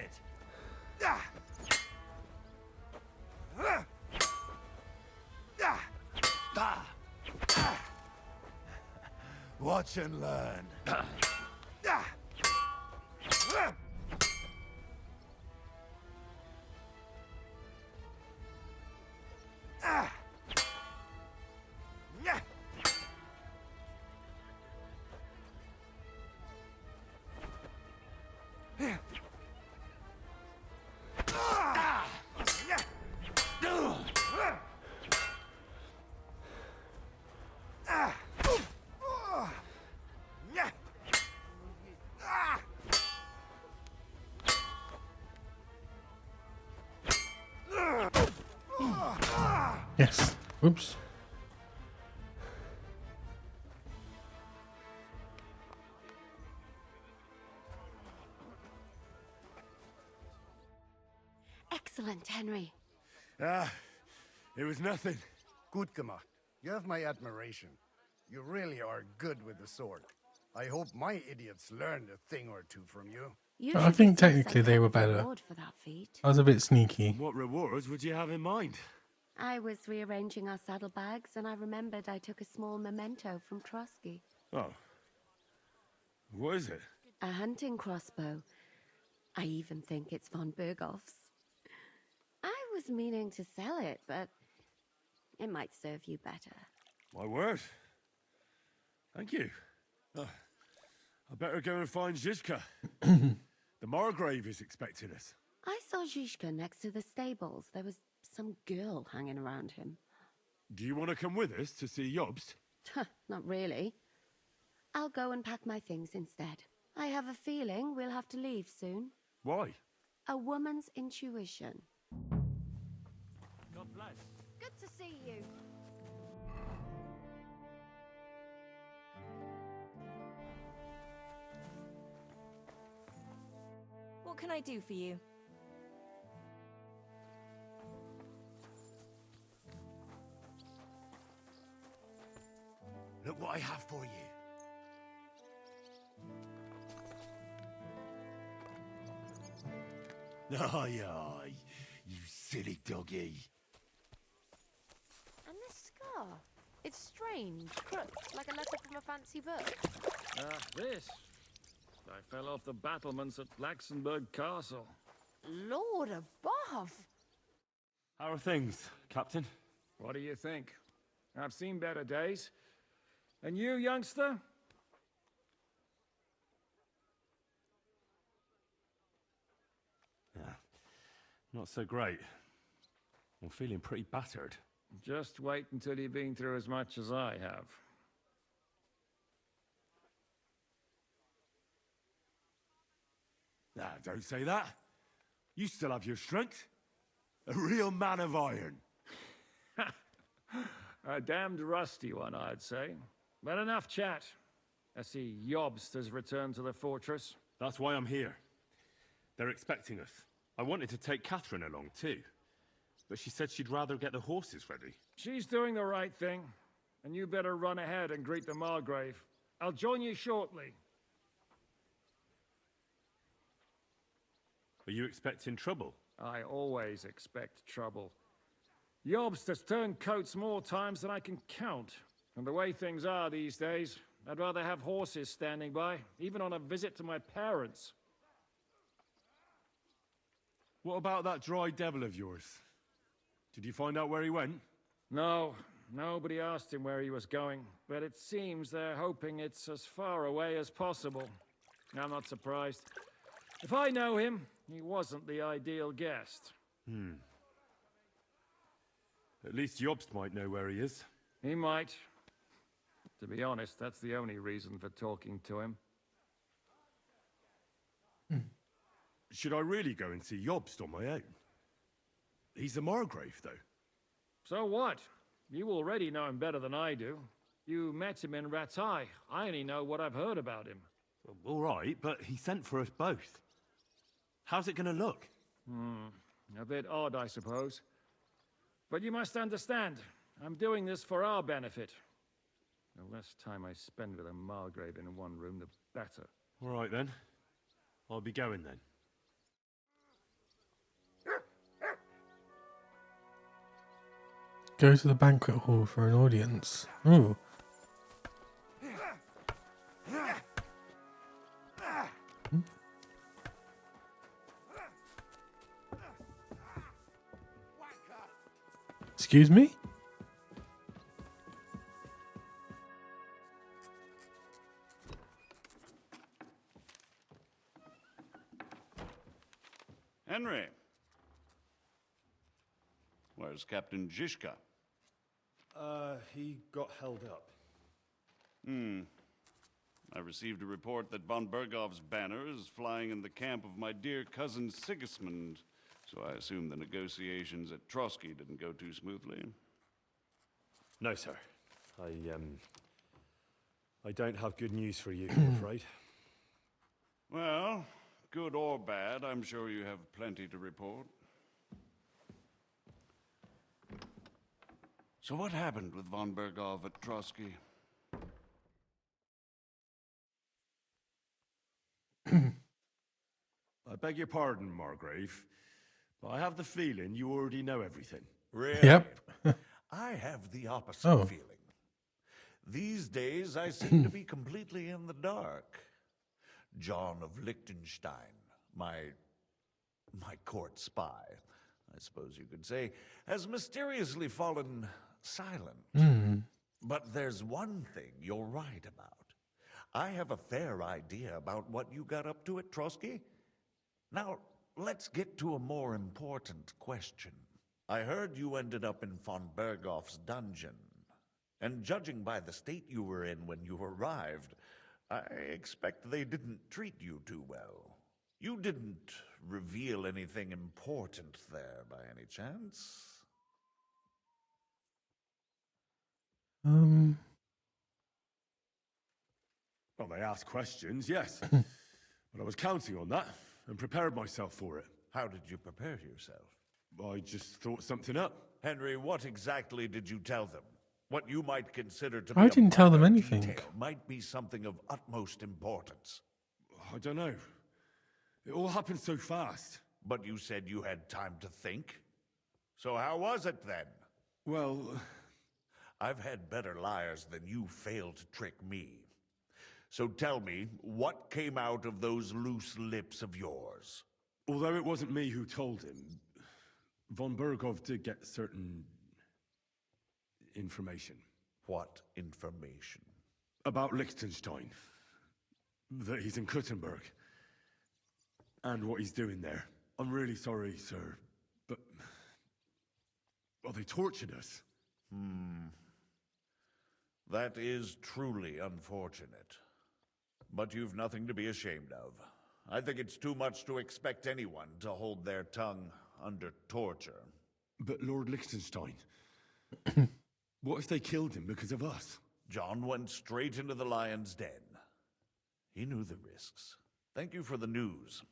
Speaker 6: it.
Speaker 9: Watch and learn.
Speaker 1: Yes. Whoops.
Speaker 4: Excellent, Henry.
Speaker 5: It was nothing.
Speaker 9: Gut gemacht. You have my admiration. You really are good with the sword. I hope my idiots learned a thing or two from you.
Speaker 4: You
Speaker 1: I
Speaker 4: should
Speaker 1: think
Speaker 4: receive
Speaker 1: technically
Speaker 4: some
Speaker 1: they
Speaker 4: kind
Speaker 1: were
Speaker 4: of
Speaker 1: better.
Speaker 4: reward for that feat.
Speaker 1: I was a bit sneaky.
Speaker 5: What rewards would you have in mind?
Speaker 4: I was rearranging our saddlebags, and I remembered I took a small memento from Trotsky.
Speaker 5: Oh. What is it?
Speaker 4: A hunting crossbow. I even think it's von Berghoff's. I was meaning to sell it, but it might serve you better.
Speaker 5: My word. Thank you. I better go and find Zizka. The Margrave is expecting us.
Speaker 4: I saw Zhishka next to the stables. There was some girl hanging around him.
Speaker 5: Do you want to come with us to see Jobst?
Speaker 4: Not really. I'll go and pack my things instead. I have a feeling we'll have to leave soon.
Speaker 5: Why?
Speaker 4: A woman's intuition.
Speaker 6: God bless.
Speaker 10: Good to see you.
Speaker 8: What can I do for you?
Speaker 9: Look what I have for you. Aye, aye, you silly doggy.
Speaker 10: And this scar. It's strange, crooked, like a letter from a fancy book.
Speaker 2: This. I fell off the battlements at Laxenburg Castle.
Speaker 10: Lord above!
Speaker 5: How are things, Captain?
Speaker 2: What do you think? I've seen better days. And you, youngster?
Speaker 5: Yeah, not so great. I'm feeling pretty battered.
Speaker 2: Just wait until you've been through as much as I have.
Speaker 5: Don't say that. You still have your strength. A real man of iron.
Speaker 2: A damned rusty one, I'd say. But enough chat. I see Jobst has returned to the fortress.
Speaker 5: That's why I'm here. They're expecting us. I wanted to take Catherine along too, but she said she'd rather get the horses ready.
Speaker 2: She's doing the right thing, and you better run ahead and greet the Margrave. I'll join you shortly.
Speaker 5: Are you expecting trouble?
Speaker 2: I always expect trouble. Jobst has turned coats more times than I can count. And the way things are these days, I'd rather have horses standing by, even on a visit to my parents.
Speaker 5: What about that dry devil of yours? Did you find out where he went?
Speaker 2: No, nobody asked him where he was going, but it seems they're hoping it's as far away as possible. I'm not surprised. If I know him, he wasn't the ideal guest.
Speaker 5: At least Jobst might know where he is.
Speaker 2: He might. To be honest, that's the only reason for talking to him.
Speaker 5: Should I really go and see Jobst on my own? He's the Margrave, though.
Speaker 2: So what? You already know him better than I do. You met him in Ratai. I only know what I've heard about him.
Speaker 5: All right, but he sent for us both. How's it going to look?
Speaker 2: A bit odd, I suppose. But you must understand, I'm doing this for our benefit. The less time I spend with a Margrave in one room, the better.
Speaker 5: All right, then. I'll be going then.
Speaker 1: Go to the banquet hall for an audience. Ooh. Excuse me?
Speaker 12: Henry. Where's Captain Zizka?
Speaker 11: He got held up.
Speaker 12: I received a report that von Bergov's banner is flying in the camp of my dear cousin Sigismund, so I assume the negotiations at Trotsky didn't go too smoothly.
Speaker 5: No, sir. I don't have good news for you, I'm afraid.
Speaker 12: Well, good or bad, I'm sure you have plenty to report. So what happened with von Bergov at Trotsky?
Speaker 5: I beg your pardon, Margrave, but I have the feeling you already know everything.
Speaker 13: Really?
Speaker 1: Yep.
Speaker 13: I have the opposite
Speaker 1: Oh.
Speaker 13: feeling. These days, I seem to be completely in the dark. John of Liechtenstein, my court spy, I suppose you could say, has mysteriously fallen silent. But there's one thing you're right about. I have a fair idea about what you got up to at Trotsky. Now, let's get to a more important question. I heard you ended up in von Bergov's dungeon. And judging by the state you were in when you arrived, I expect they didn't treat you too well. You didn't reveal anything important there by any chance?
Speaker 5: Well, they asked questions, yes. But I was counting on that and prepared myself for it.
Speaker 13: How did you prepare yourself?
Speaker 5: I just thought something up.
Speaker 13: Henry, what exactly did you tell them? What you might consider to be
Speaker 1: I didn't tell them
Speaker 13: minor
Speaker 1: anything.
Speaker 13: detail might be something of utmost importance.
Speaker 5: I don't know. It all happened so fast.
Speaker 13: But you said you had time to think. So how was it then?
Speaker 5: Well,
Speaker 13: I've had better liars than you failed to trick me. So tell me, what came out of those loose lips of yours?
Speaker 5: although it wasn't me who told him, von Bergov did get certain information.
Speaker 13: What information?
Speaker 5: About Liechtenstein. That he's in Kuttenberg. And what he's doing there. I'm really sorry, sir, but... well, they tortured us.
Speaker 13: That is truly unfortunate. But you've nothing to be ashamed of. I think it's too much to expect anyone to hold their tongue under torture.
Speaker 5: But Lord Liechtenstein... what if they killed him because of us?
Speaker 13: John went straight into the lion's den. He knew the risks. Thank you for the news.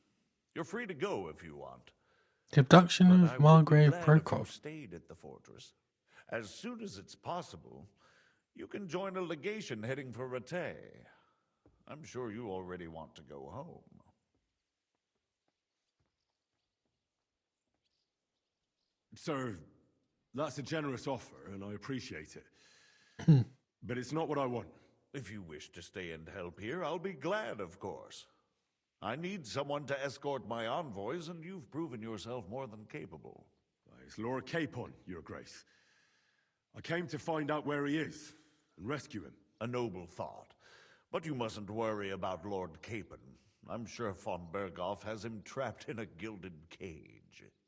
Speaker 13: You're free to go if you want.
Speaker 1: The abduction
Speaker 13: But I
Speaker 1: of
Speaker 13: would be
Speaker 1: Margrave
Speaker 13: glad if you
Speaker 1: Prokop.
Speaker 13: stayed at the fortress. As soon as it's possible, you can join a legation heading for Rattay. I'm sure you already want to go home.
Speaker 5: Sir, that's a generous offer, and I appreciate it. But it's not what I want.
Speaker 13: If you wish to stay and help here, I'll be glad, of course. I need someone to escort my envoys, and you've proven yourself more than capable.
Speaker 5: It's Lord Capon, Your Grace. I came to find out where he is, and rescue him.
Speaker 13: A noble thought. But you mustn't worry about Lord Capon. I'm sure von Bergov has him trapped in a gilded cage.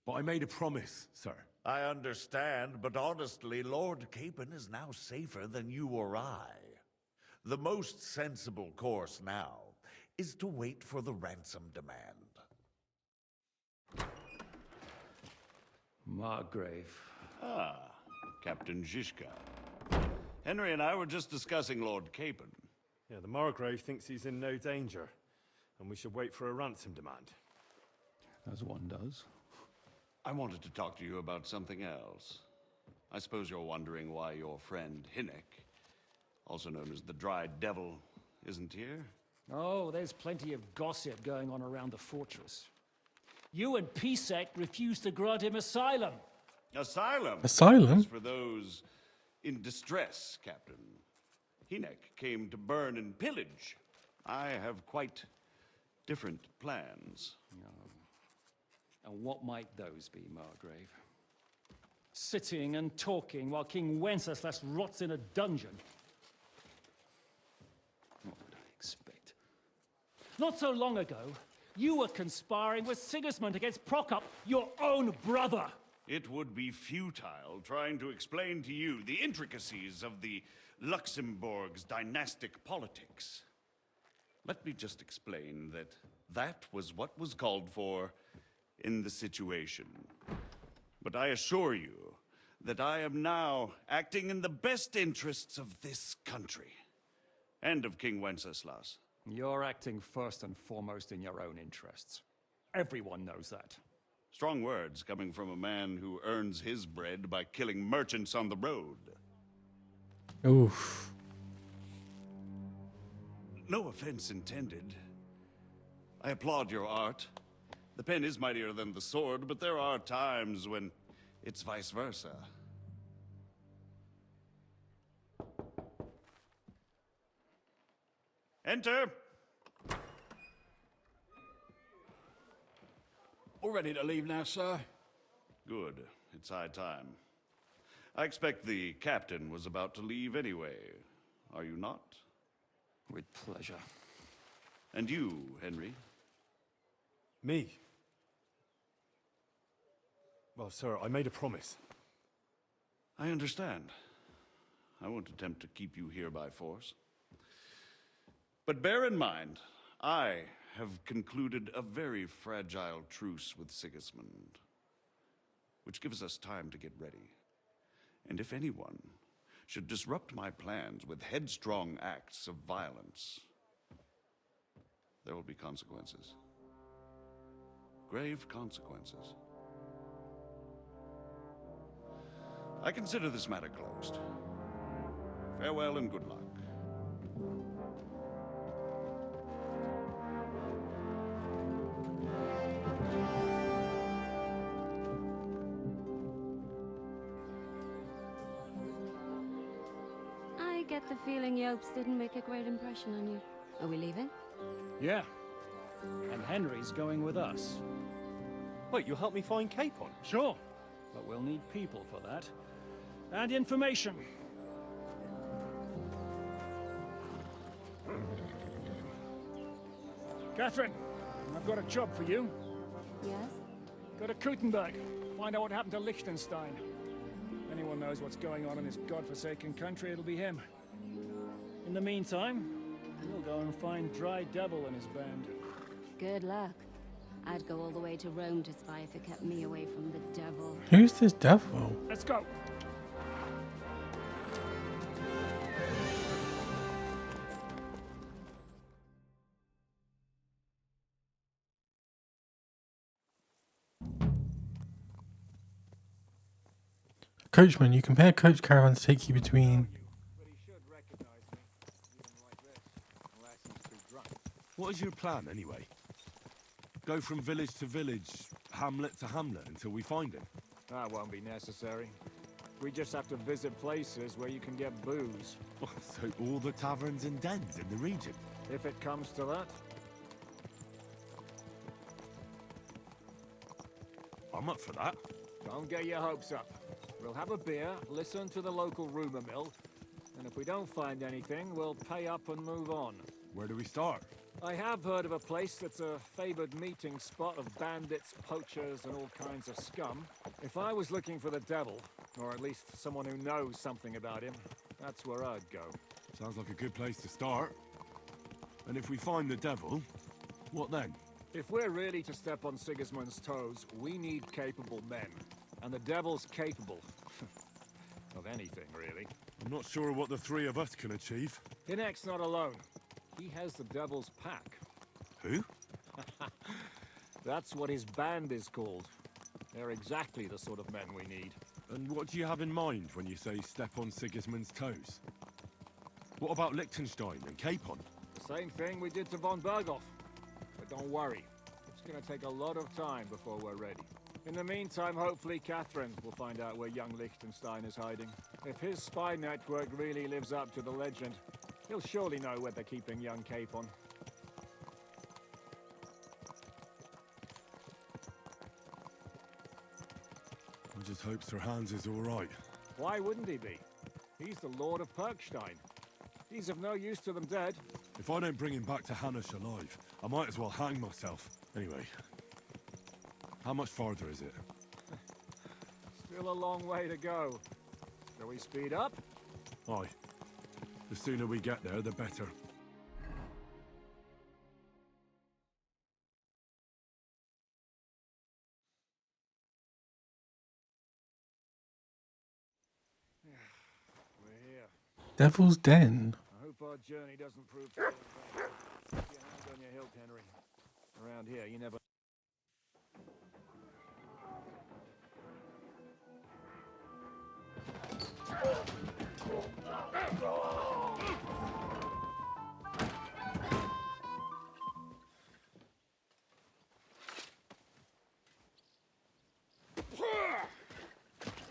Speaker 5: But I made a promise, sir.
Speaker 13: I understand, but honestly, Lord Capon is now safer than you or I. The most sensible course now is to wait for the ransom demand.
Speaker 3: Margrave.
Speaker 12: Ah, Captain Zizka. Henry and I were just discussing Lord Capon.
Speaker 5: Yeah, the Margrave thinks he's in no danger, and we should wait for a ransom demand.
Speaker 3: As one does.
Speaker 12: I wanted to talk to you about something else. I suppose you're wondering why your friend Hinnick, also known as the Dry Devil, isn't here?
Speaker 2: Oh, there's plenty of gossip going on around the fortress. You and Pisek refused to grant him asylum.
Speaker 12: Asylum.
Speaker 1: Asylum?
Speaker 12: Is for those in distress, Captain. Hinek came to burn and pillage. I have quite different plans.
Speaker 2: And what might those be, Margrave? Sitting and talking while King Wenceslas rots in a dungeon. What would I expect? Not so long ago, you were conspiring with Sigismund against Prokop, your own brother.
Speaker 12: It would be futile trying to explain to you the intricacies of the Luxembourg's dynastic politics. Let me just explain that that was what was called for in the situation. But I assure you that I am now acting in the best interests of this country and of King Wenceslas.
Speaker 2: You're acting first and foremost in your own interests. Everyone knows that.
Speaker 12: Strong words coming from a man who earns his bread by killing merchants on the road.
Speaker 1: Oof.
Speaker 12: No offense intended. I applaud your art. The pen is mightier than the sword, but there are times when it's vice versa. Enter!
Speaker 3: All ready to leave now, sir?
Speaker 12: Good. It's high time. I expect the captain was about to leave anyway. Are you not?
Speaker 2: With pleasure.
Speaker 12: And you, Henry?
Speaker 5: Me? Well, sir, I made a promise.
Speaker 12: I understand. I won't attempt to keep you here by force. But bear in mind, I have concluded a very fragile truce with Sigismund, which gives us time to get ready. And if anyone should disrupt my plans with headstrong acts of violence, there will be consequences. Grave consequences. I consider this matter closed. Farewell and good luck.
Speaker 4: I get the feeling Yopes didn't make a great impression on you. Are we leaving?
Speaker 2: Yeah. And Henry's going with us.
Speaker 5: Wait, you'll help me find Capon?
Speaker 2: Sure. But we'll need people for that. And information. Catherine, I've got a job for you.
Speaker 4: Yes?
Speaker 2: Go to Kuttenberg. Find out what happened to Liechtenstein. If anyone knows what's going on in this godforsaken country, it'll be him. In the meantime, we'll go and find Dry Devil and his band.
Speaker 4: Good luck. I'd go all the way to Rome to spy if it kept me away from the devil.
Speaker 1: Who's this devil?
Speaker 2: Let's go.
Speaker 1: Coachman, you compare coach caravans to take you between.
Speaker 5: What is your plan, anyway? Go from village to village, hamlet to hamlet, until we find him?
Speaker 6: That won't be necessary. We just have to visit places where you can get booze.
Speaker 5: So all the taverns and dens in the region?
Speaker 6: If it comes to that.
Speaker 5: I'm up for that.
Speaker 6: Don't get your hopes up. We'll have a beer, listen to the local rumor mill, and if we don't find anything, we'll pay up and move on.
Speaker 5: Where do we start?
Speaker 6: I have heard of a place that's a favored meeting spot of bandits, poachers, and all kinds of scum. If I was looking for the devil, or at least someone who knows something about him, that's where I'd go.
Speaker 5: Sounds like a good place to start. And if we find the devil, what then?
Speaker 6: If we're really to step on Sigismund's toes, we need capable men. And the devil's capable. of anything, really.
Speaker 5: I'm not sure what the three of us can achieve.
Speaker 6: Hinek's not alone. He has the devil's pack.
Speaker 5: Who?
Speaker 6: That's what his band is called. They're exactly the sort of men we need.
Speaker 5: And what do you have in mind when you say step on Sigismund's toes? What about Liechtenstein and Capon?
Speaker 6: The same thing we did to von Berghoff. But don't worry, it's gonna take a lot of time before we're ready. In the meantime, hopefully Catherine will find out where young Liechtenstein is hiding. If his spy network really lives up to the legend, he'll surely know where they're keeping young Capon.
Speaker 5: I just hope Sir Hans is all right.
Speaker 6: Why wouldn't he be? He's the Lord of Perkstein. He's of no use to them dead.
Speaker 5: If I don't bring him back to Hanish alive, I might as well hang myself. Anyway, how much farther is it?
Speaker 6: Still a long way to go. Shall we speed up?
Speaker 5: Aye. The sooner we get there, the better.
Speaker 6: We're here.
Speaker 1: Devil's Den.
Speaker 6: I hope our journey doesn't prove too adventurous. Keep your hand on your hilt, Henry. Around here, you never...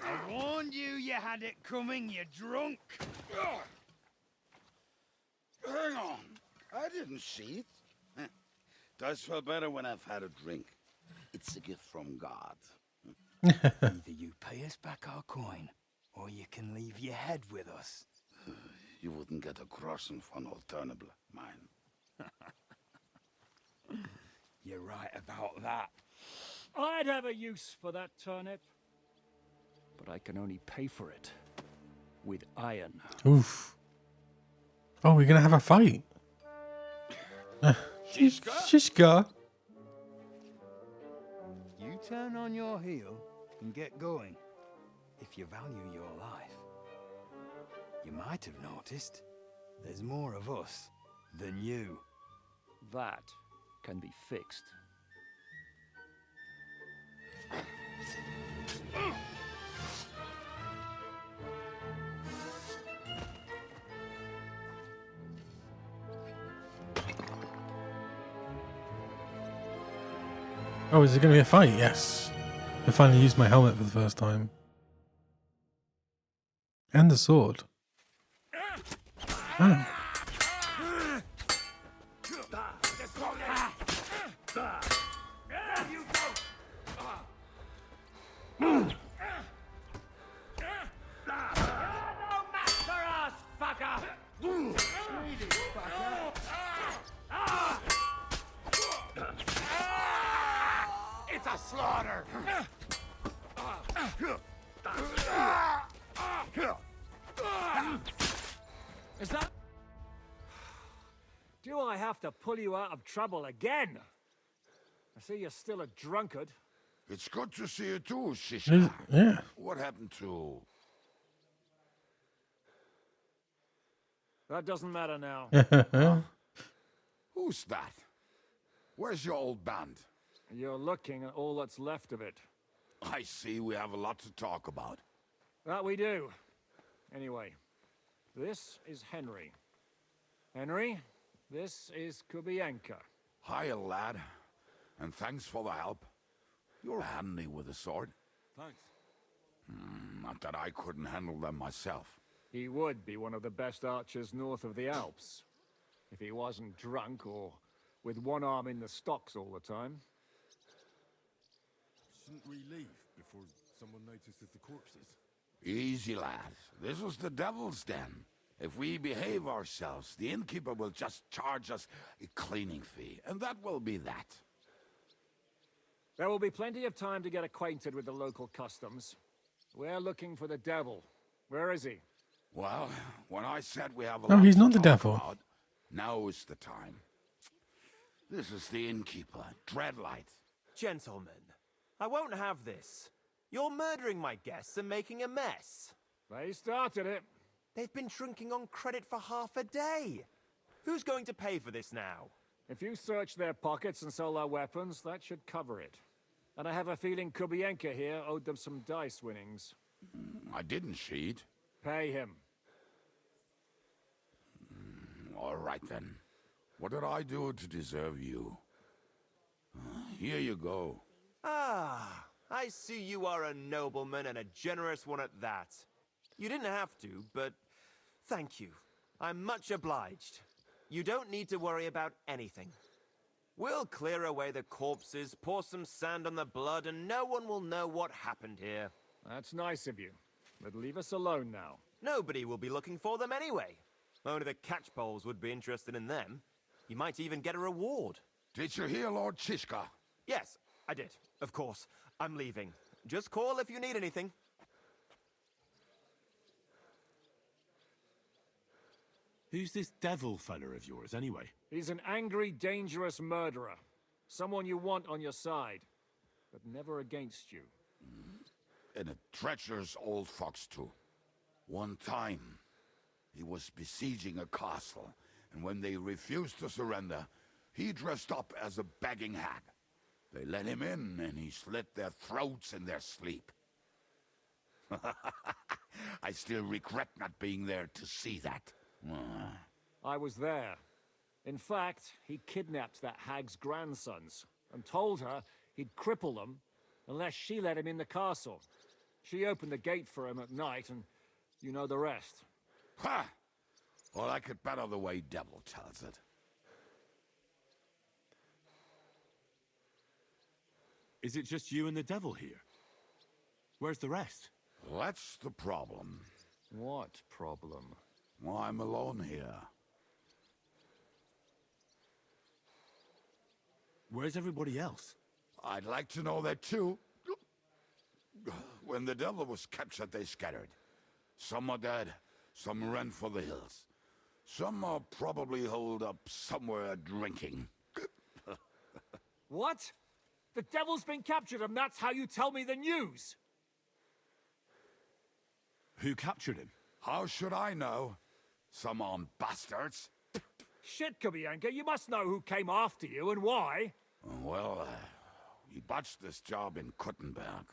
Speaker 9: I warned you had it coming, you drunk.
Speaker 14: Hang on. I didn't see it. Does feel better when I've had a drink. It's a gift from God.
Speaker 15: Either you pay us back our coin, or you can leave your head with us.
Speaker 14: You wouldn't get a crossing for an alternative, mine.
Speaker 15: You're right about that.
Speaker 6: I'd have a use for that turnip. But I can only pay for it with iron.
Speaker 1: Oof. Oh, we're gonna have a fight. Shishka.
Speaker 15: You turn on your heel and get going. If you value your life. You might have noticed there's more of us than you.
Speaker 6: That can be fixed.
Speaker 1: Oh, is it going to be a fight? Yes. I finally used my helmet for the first time. And the sword. Oh.
Speaker 14: It's a slaughter!
Speaker 6: Is that... Do I have to pull you out of trouble again? I see you're still a drunkard.
Speaker 14: It's good to see you too, Shishka.
Speaker 1: Yeah.
Speaker 14: What happened to...
Speaker 6: That doesn't matter now.
Speaker 14: Who's that? Where's your old band?
Speaker 6: You're looking at all that's left of it.
Speaker 14: I see we have a lot to talk about.
Speaker 6: That we do. Anyway, this is Henry. Henry, this is Kubienka.
Speaker 14: Hiya, lad. And thanks for the help. You're handy with a sword.
Speaker 5: Thanks.
Speaker 14: Not that I couldn't handle them myself.
Speaker 6: He would be one of the best archers north of the Alps. If he wasn't drunk or with one arm in the stocks all the time.
Speaker 5: Shouldn't we leave before someone notices the corpses?
Speaker 14: Easy, lad. This was the Devil's Den. If we behave ourselves, the innkeeper will just charge us a cleaning fee, and that will be that.
Speaker 6: There will be plenty of time to get acquainted with the local customs. We're looking for the devil. Where is he?
Speaker 14: Well, when I said we have a
Speaker 1: No,
Speaker 14: lot
Speaker 1: he's
Speaker 14: to
Speaker 1: not the
Speaker 14: talk
Speaker 1: devil.
Speaker 14: about, now is the time. This is the innkeeper, Dreadlight.
Speaker 16: Gentlemen, I won't have this. You're murdering my guests and making a mess.
Speaker 6: They started it.
Speaker 16: They've been drinking on credit for half a day. Who's going to pay for this now?
Speaker 6: If you search their pockets and sell their weapons, that should cover it. And I have a feeling Kubienka here owed them some dice winnings.
Speaker 14: I didn't cheat.
Speaker 6: Pay him.
Speaker 14: All right, then. What did I do to deserve you? Here you go.
Speaker 16: Ah, I see you are a nobleman and a generous one at that. You didn't have to, but thank you. I'm much obliged. You don't need to worry about anything. We'll clear away the corpses, pour some sand on the blood, and no one will know what happened here.
Speaker 6: That's nice of you. But leave us alone now.
Speaker 16: Nobody will be looking for them anyway. Only the catchpoles would be interested in them. You might even get a reward.
Speaker 14: Did you hear Lord Chishka?
Speaker 16: Yes, I did. Of course. I'm leaving. Just call if you need anything.
Speaker 5: Who's this devil fella of yours, anyway?
Speaker 6: He's an angry, dangerous murderer. Someone you want on your side, but never against you.
Speaker 14: And a treacherous old fox, too. One time, he was besieging a castle, and when they refused to surrender, he dressed up as a begging hag. They let him in, and he slit their throats in their sleep. I still regret not being there to see that.
Speaker 6: I was there. In fact, he kidnapped that hag's grandsons and told her he'd cripple them unless she let him in the castle. She opened the gate for him at night, and you know the rest.
Speaker 14: Ha! Well, I could better the way Devil tells it.
Speaker 5: Is it just you and the devil here? Where's the rest?
Speaker 14: That's the problem.
Speaker 6: What problem?
Speaker 14: Well, I'm alone here.
Speaker 5: Where's everybody else?
Speaker 14: I'd like to know that too. When the devil was captured, they scattered. Some are dead, some ran for the hills. Some are probably holed up somewhere drinking.
Speaker 6: What? The devil's been captured and that's how you tell me the news?
Speaker 5: Who captured him?
Speaker 14: How should I know? Some armed bastards.
Speaker 6: Shit, Kabianka, you must know who came after you and why.
Speaker 14: Well, we botched this job in Kuttenberg.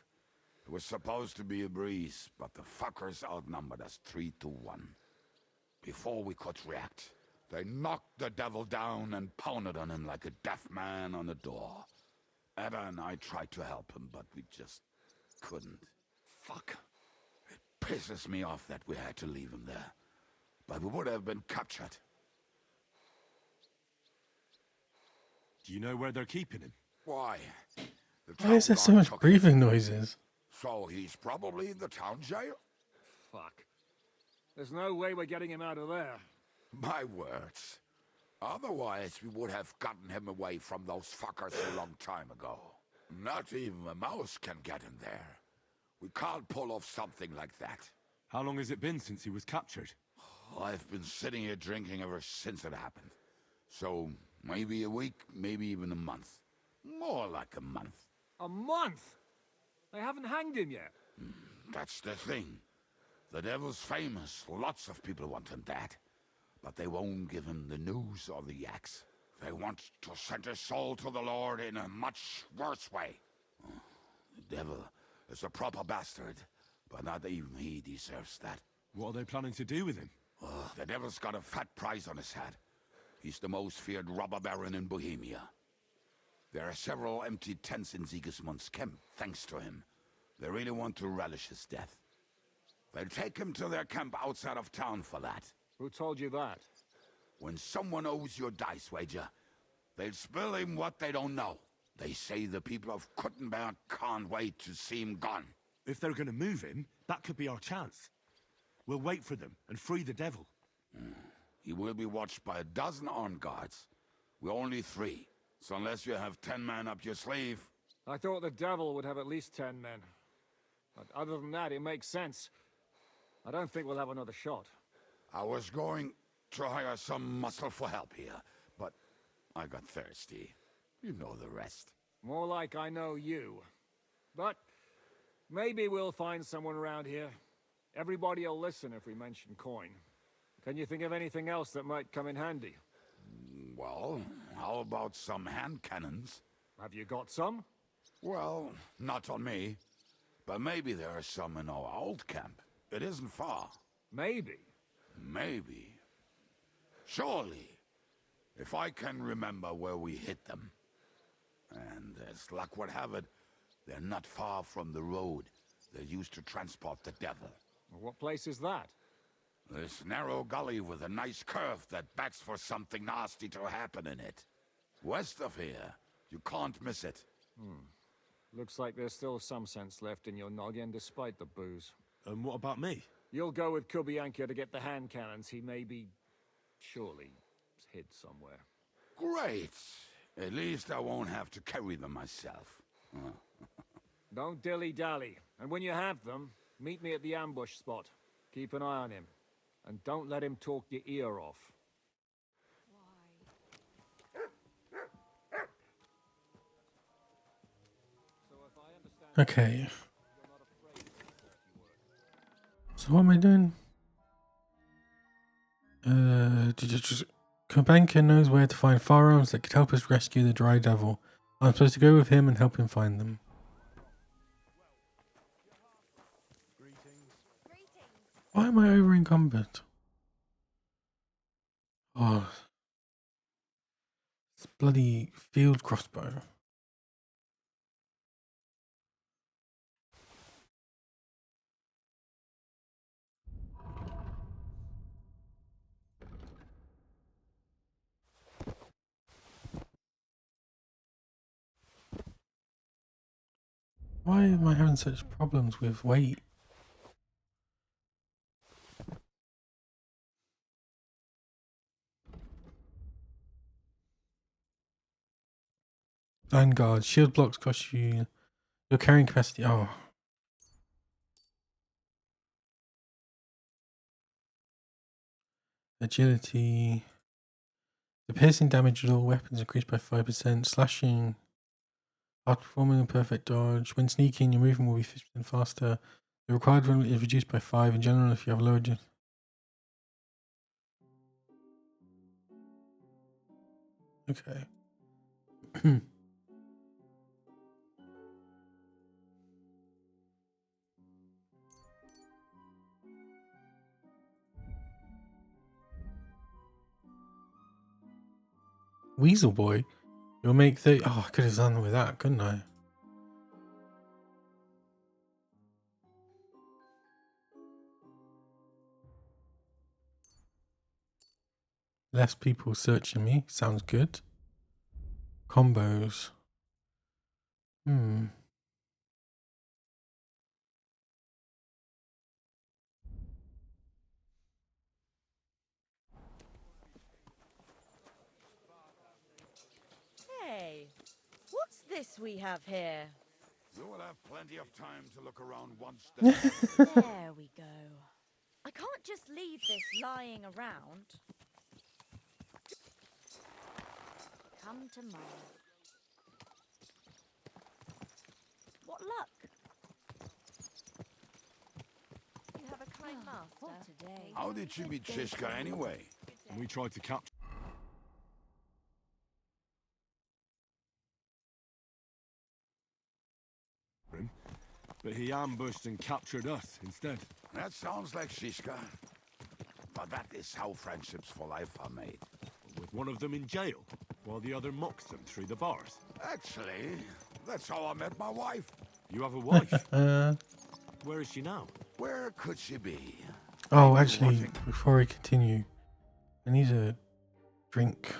Speaker 14: It was supposed to be a breeze, but the fuckers outnumbered us 3-1. Before we could react, they knocked the devil down and pounded on him like a deaf man on a door. Ada and I tried to help him, but we just couldn't.
Speaker 6: Fuck.
Speaker 14: It pisses me off that we had to leave him there. But we would have been captured.
Speaker 5: Do you know where they're keeping him?
Speaker 14: Why?
Speaker 1: Why is there so much breathing noises?
Speaker 14: So he's probably in the town jail?
Speaker 6: Fuck. There's no way we're getting him out of there.
Speaker 14: My words. Otherwise, we would have gotten him away from those fuckers a long time ago. Not even a mouse can get in there. We can't pull off something like that.
Speaker 5: How long has it been since he was captured?
Speaker 14: I've been sitting here drinking ever since it happened. So, maybe a week, maybe even a month. More like a month.
Speaker 6: A month? They haven't hanged him yet.
Speaker 14: That's the thing. The devil's famous. Lots of people want him dead. But they won't give him the news or the axe. They want to send his soul to the Lord in a much worse way. The devil is a proper bastard, but not even he deserves that.
Speaker 5: What are they planning to do with him?
Speaker 14: The devil's got a fat price on his head. He's the most feared robber baron in Bohemia. There are several empty tents in Sigismund's camp, thanks to him. They really want to relish his death. They'll take him to their camp outside of town for that.
Speaker 6: Who told you that?
Speaker 14: When someone owes you a dice wager, they'll spill him what they don't know. They say the people of Kuttenberg can't wait to see him gone.
Speaker 5: If they're gonna move him, that could be our chance. We'll wait for them and free the devil.
Speaker 14: He will be watched by 12 armed guards. We're only 3, so unless you have 10 men up your sleeve...
Speaker 6: I thought the devil would have at least 10 men. But other than that, it makes sense. I don't think we'll have another shot.
Speaker 14: I was going to hire some muscle for help here, but I got thirsty. You know the rest.
Speaker 6: More like I know you. But maybe we'll find someone around here. Everybody will listen if we mention coin. Can you think of anything else that might come in handy?
Speaker 14: Well, how about some hand cannons?
Speaker 6: Have you got some?
Speaker 14: Well, not on me. But maybe there are some in our old camp. It isn't far.
Speaker 6: Maybe.
Speaker 14: Maybe. Surely. If I can remember where we hit them. And as luck would have it, They're not far from the road. They're used to transport the devil.
Speaker 6: What place is that?
Speaker 14: This narrow gully with a nice curve that backs for something nasty to happen in it. West of here. You can't miss it.
Speaker 6: Looks like there's still some sense left in your noggin despite the booze.
Speaker 5: And what about me?
Speaker 6: You'll go with Kubianka to get the hand cannons. He may be... surely hid somewhere.
Speaker 14: Great. At least I won't have to carry them myself.
Speaker 6: Don't dilly-dally. And when you have them, meet me at the ambush spot. Keep an eye on him. And don't let him talk your ear off.
Speaker 1: Okay. So what am I doing? Kubanka knows where to find firearms that could help us rescue the Dry Devil. I'm supposed to go with him and help him find them. Why am I over encumbered? Oh, it's bloody field crossbow. Why am I having such problems with weight? Vanguard, shield blocks cost you your carrying capacity. Oh. Agility. The piercing damage of all weapons increased by 5%. Slashing. After performing a perfect dodge. When sneaking, your movement will be 50% faster. The required run is reduced by 5 in general if you have low agility. Okay. Weasel Boy? You'll make 30. Oh, I could have done with that, couldn't I? Less people searching me. Sounds good. Combos.
Speaker 17: Hey, what's this we have here?
Speaker 14: You will have plenty of time to look around once.
Speaker 17: There we go. I can't just leave this lying around. Come to mine. What luck? You have a kind master today.
Speaker 14: How did you meet Shishka anyway?
Speaker 5: We tried to capture him, but he ambushed and captured us instead.
Speaker 14: That sounds like Shishka. But that is how friendships for life are made.
Speaker 5: With one of them in jail, while the other mocks them through the bars.
Speaker 14: Actually, that's how I met my wife.
Speaker 5: You have a wife? Where is she now?
Speaker 14: Where could she be?
Speaker 1: Oh, actually, before we continue, I need a drink.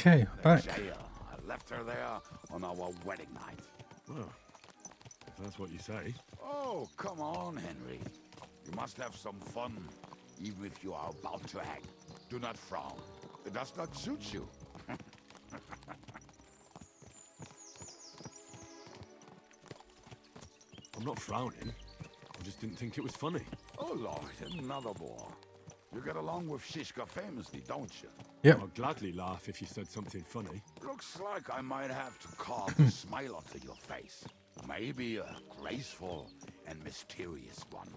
Speaker 1: Okay, back.
Speaker 14: Jail. I left her there on our wedding night.
Speaker 5: Well, if that's what you say.
Speaker 14: Oh, come on, Henry. You must have some fun, even if you are about to hang. Do not frown. It does not suit you.
Speaker 5: I'm not frowning. I just didn't think it was funny.
Speaker 14: Oh, Lord, another bore. You get along with Shishka famously, don't you?
Speaker 1: Yep.
Speaker 5: I'd gladly laugh if you said something funny.
Speaker 14: Looks like I might have to carve a smile onto your face. Maybe a graceful and mysterious one.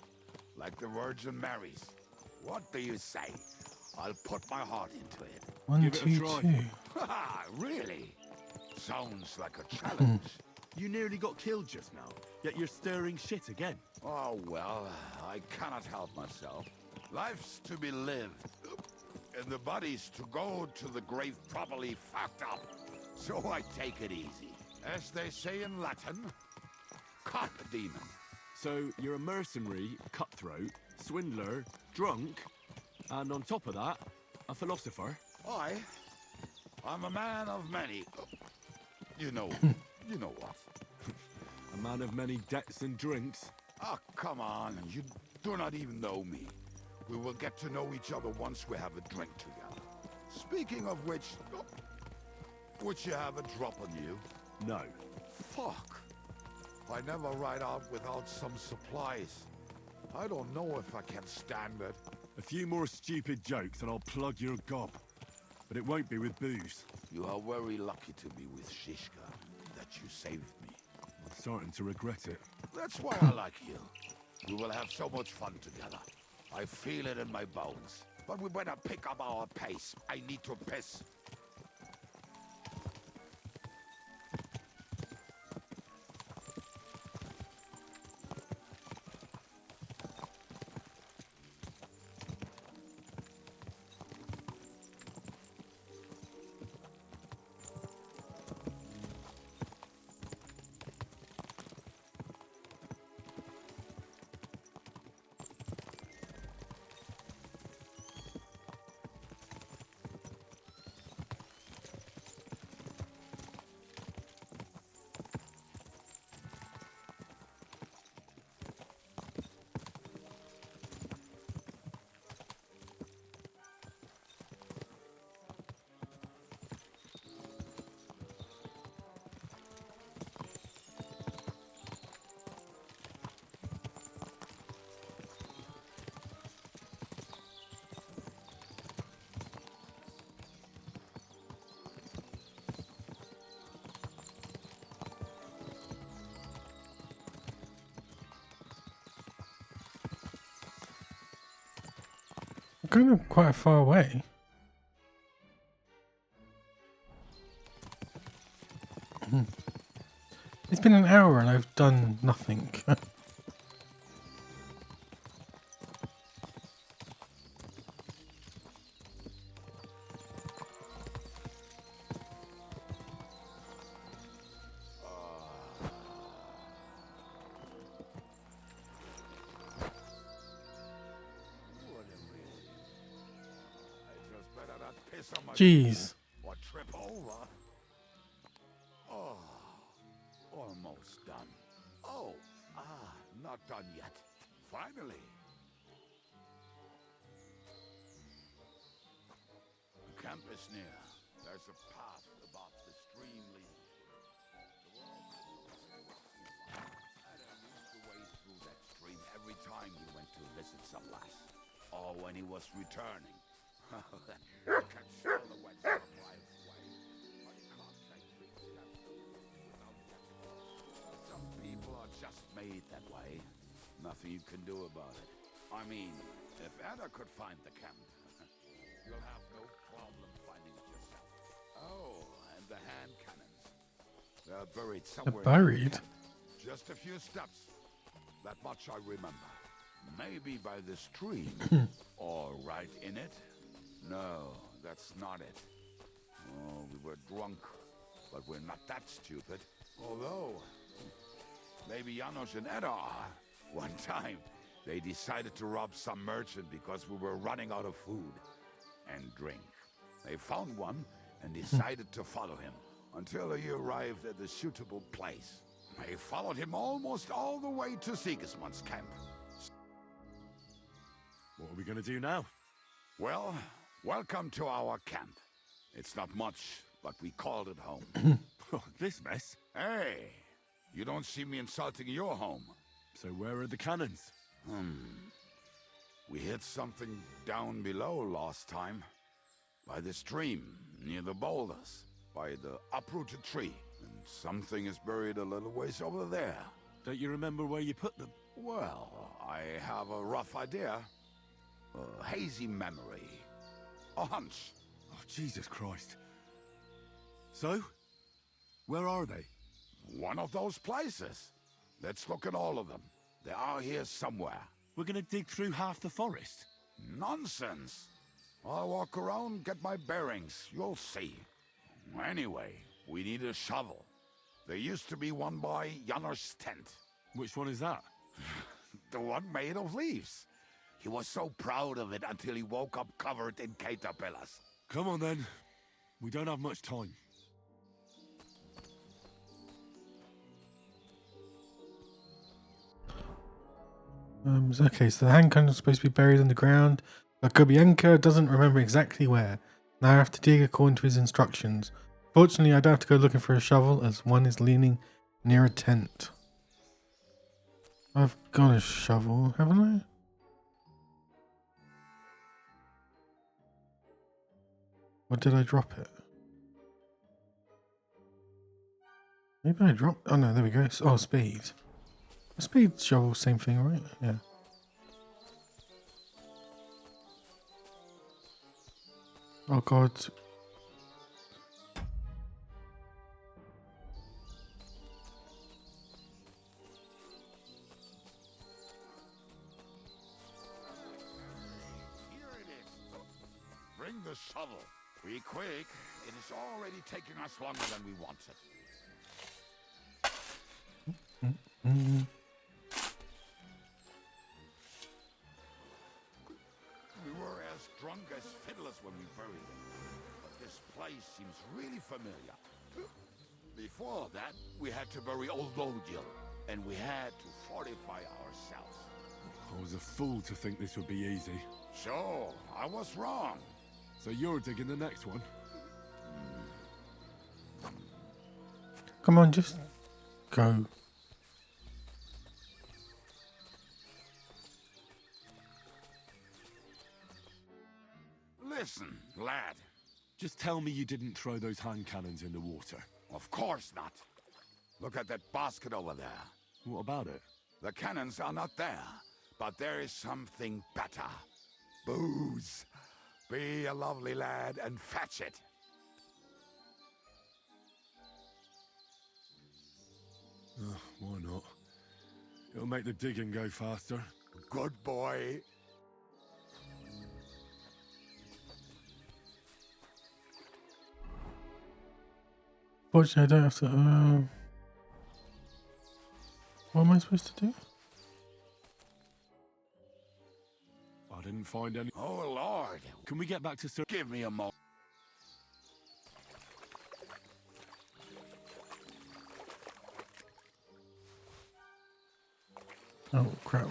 Speaker 14: Like the Virgin Mary's. What do you say? I'll put my heart into it.
Speaker 1: 1, 2, 2.
Speaker 14: Ha! Really? Sounds like a challenge.
Speaker 5: You nearly got killed just now, yet you're stirring shit again.
Speaker 14: Oh, well, I cannot help myself. Life's to be lived, and the body's to go to the grave properly fucked up. So I take it easy. As they say in Latin, carpe diem.
Speaker 5: So you're a mercenary, cutthroat, swindler, drunk, and on top of that, a philosopher?
Speaker 14: I'm a man of many... You know what.
Speaker 5: A man of many debts and drinks?
Speaker 14: Oh, come on, you do not even know me. We will get to know each other once we have a drink together. Speaking of which, would you have a drop on you?
Speaker 5: No.
Speaker 14: Fuck. I never ride out without some supplies. I don't know if I can stand it.
Speaker 5: A few more stupid jokes and I'll plug your gob. But it won't be with booze.
Speaker 14: You are very lucky to be with Shishka, that you saved me.
Speaker 5: I'm starting to regret it.
Speaker 14: That's why I like you. We will have so much fun together. I feel it in my bones. But we better pick up our pace. I need to piss.
Speaker 1: I'm kind of quite far away. It's been an hour and I've done nothing. Jeez.
Speaker 14: Or trip over. Oh, almost done. Oh, not done yet. Finally. The camp is near. There's a path above the stream leading to it. The world Adam used to wade through that stream every time he went to visit some lass. Or when he was returning. I can smell the wet stuff miles away. But you can't take 3 steps without getting lost. Some people are just made that way. Nothing you can do about it. I mean, if Ada could find the camp, you'll have no problem finding it yourself. Oh, and the hand cannons. They're buried somewhere.
Speaker 1: Buried?
Speaker 14: Just a few steps. That much I remember. Maybe by the stream. Or right in it. No, that's not it. Oh, we were drunk, but we're not that stupid. Although, maybe Janos and Edda are. One time, they decided to rob some merchant because we were running out of food and drink. They found one and decided to follow him until he arrived at a suitable place. I followed him almost all the way to Sigismund's camp.
Speaker 5: What are we going to do now?
Speaker 14: Well, welcome to our camp. It's not much, but we called it home.
Speaker 5: This mess?
Speaker 14: Hey, you don't see me insulting your home.
Speaker 5: So where are the cannons?
Speaker 14: We hit something down below last time. By the stream, near the boulders, by the uprooted tree. And something is buried a little ways over there.
Speaker 5: Don't you remember where you put them?
Speaker 14: Well, I have a rough idea. A hazy memory. A hunch.
Speaker 5: Oh, Jesus Christ. So? Where are they?
Speaker 14: One of those places. Let's look at all of them. They are here somewhere.
Speaker 5: We're gonna dig through half the forest?
Speaker 14: Nonsense. I'll walk around, get my bearings. You'll see. Anyway, we need a shovel. There used to be one by Janner's tent.
Speaker 5: Which one is that?
Speaker 14: The one made of leaves. He was so proud of it until he woke up covered in caterpillars.
Speaker 5: Come on then. We don't have much time.
Speaker 1: Okay, so the hand cannon is supposed to be buried in the ground, but Gubienko doesn't remember exactly where. Now I have to dig according to his instructions. Fortunately, I don't have to go looking for a shovel, as one is leaning near a tent. I've got a shovel, haven't I? Or did I drop it? Maybe I dropped... Oh no, there we go. Oh, speed. A speed shovel, same thing, right? Yeah. Oh god.
Speaker 14: Here it is. Bring the shovel. Be quick. It is already taking us longer than we wanted. We were as drunk as fiddlers when we buried him. But this place seems really familiar. Before that, we had to bury old Lodil, and we had to fortify ourselves.
Speaker 5: I was a fool to think this would be easy.
Speaker 14: Sure, I was wrong.
Speaker 5: So you're digging the next one?
Speaker 1: Come on, just go.
Speaker 14: Listen, lad.
Speaker 5: Just tell me you didn't throw those hand cannons in the water.
Speaker 14: Of course not. Look at that basket over there.
Speaker 5: What about it?
Speaker 14: The cannons are not there, but there is something better. Booze. Be a lovely lad and fetch it.
Speaker 5: Why not? It'll make the digging go faster.
Speaker 14: Good boy.
Speaker 1: Fortunately, I don't have to... What am I supposed to do?
Speaker 5: I didn't find any...
Speaker 14: Oh, Lord.
Speaker 5: Can we get back to...
Speaker 14: Give me a moment.
Speaker 1: Oh, crap.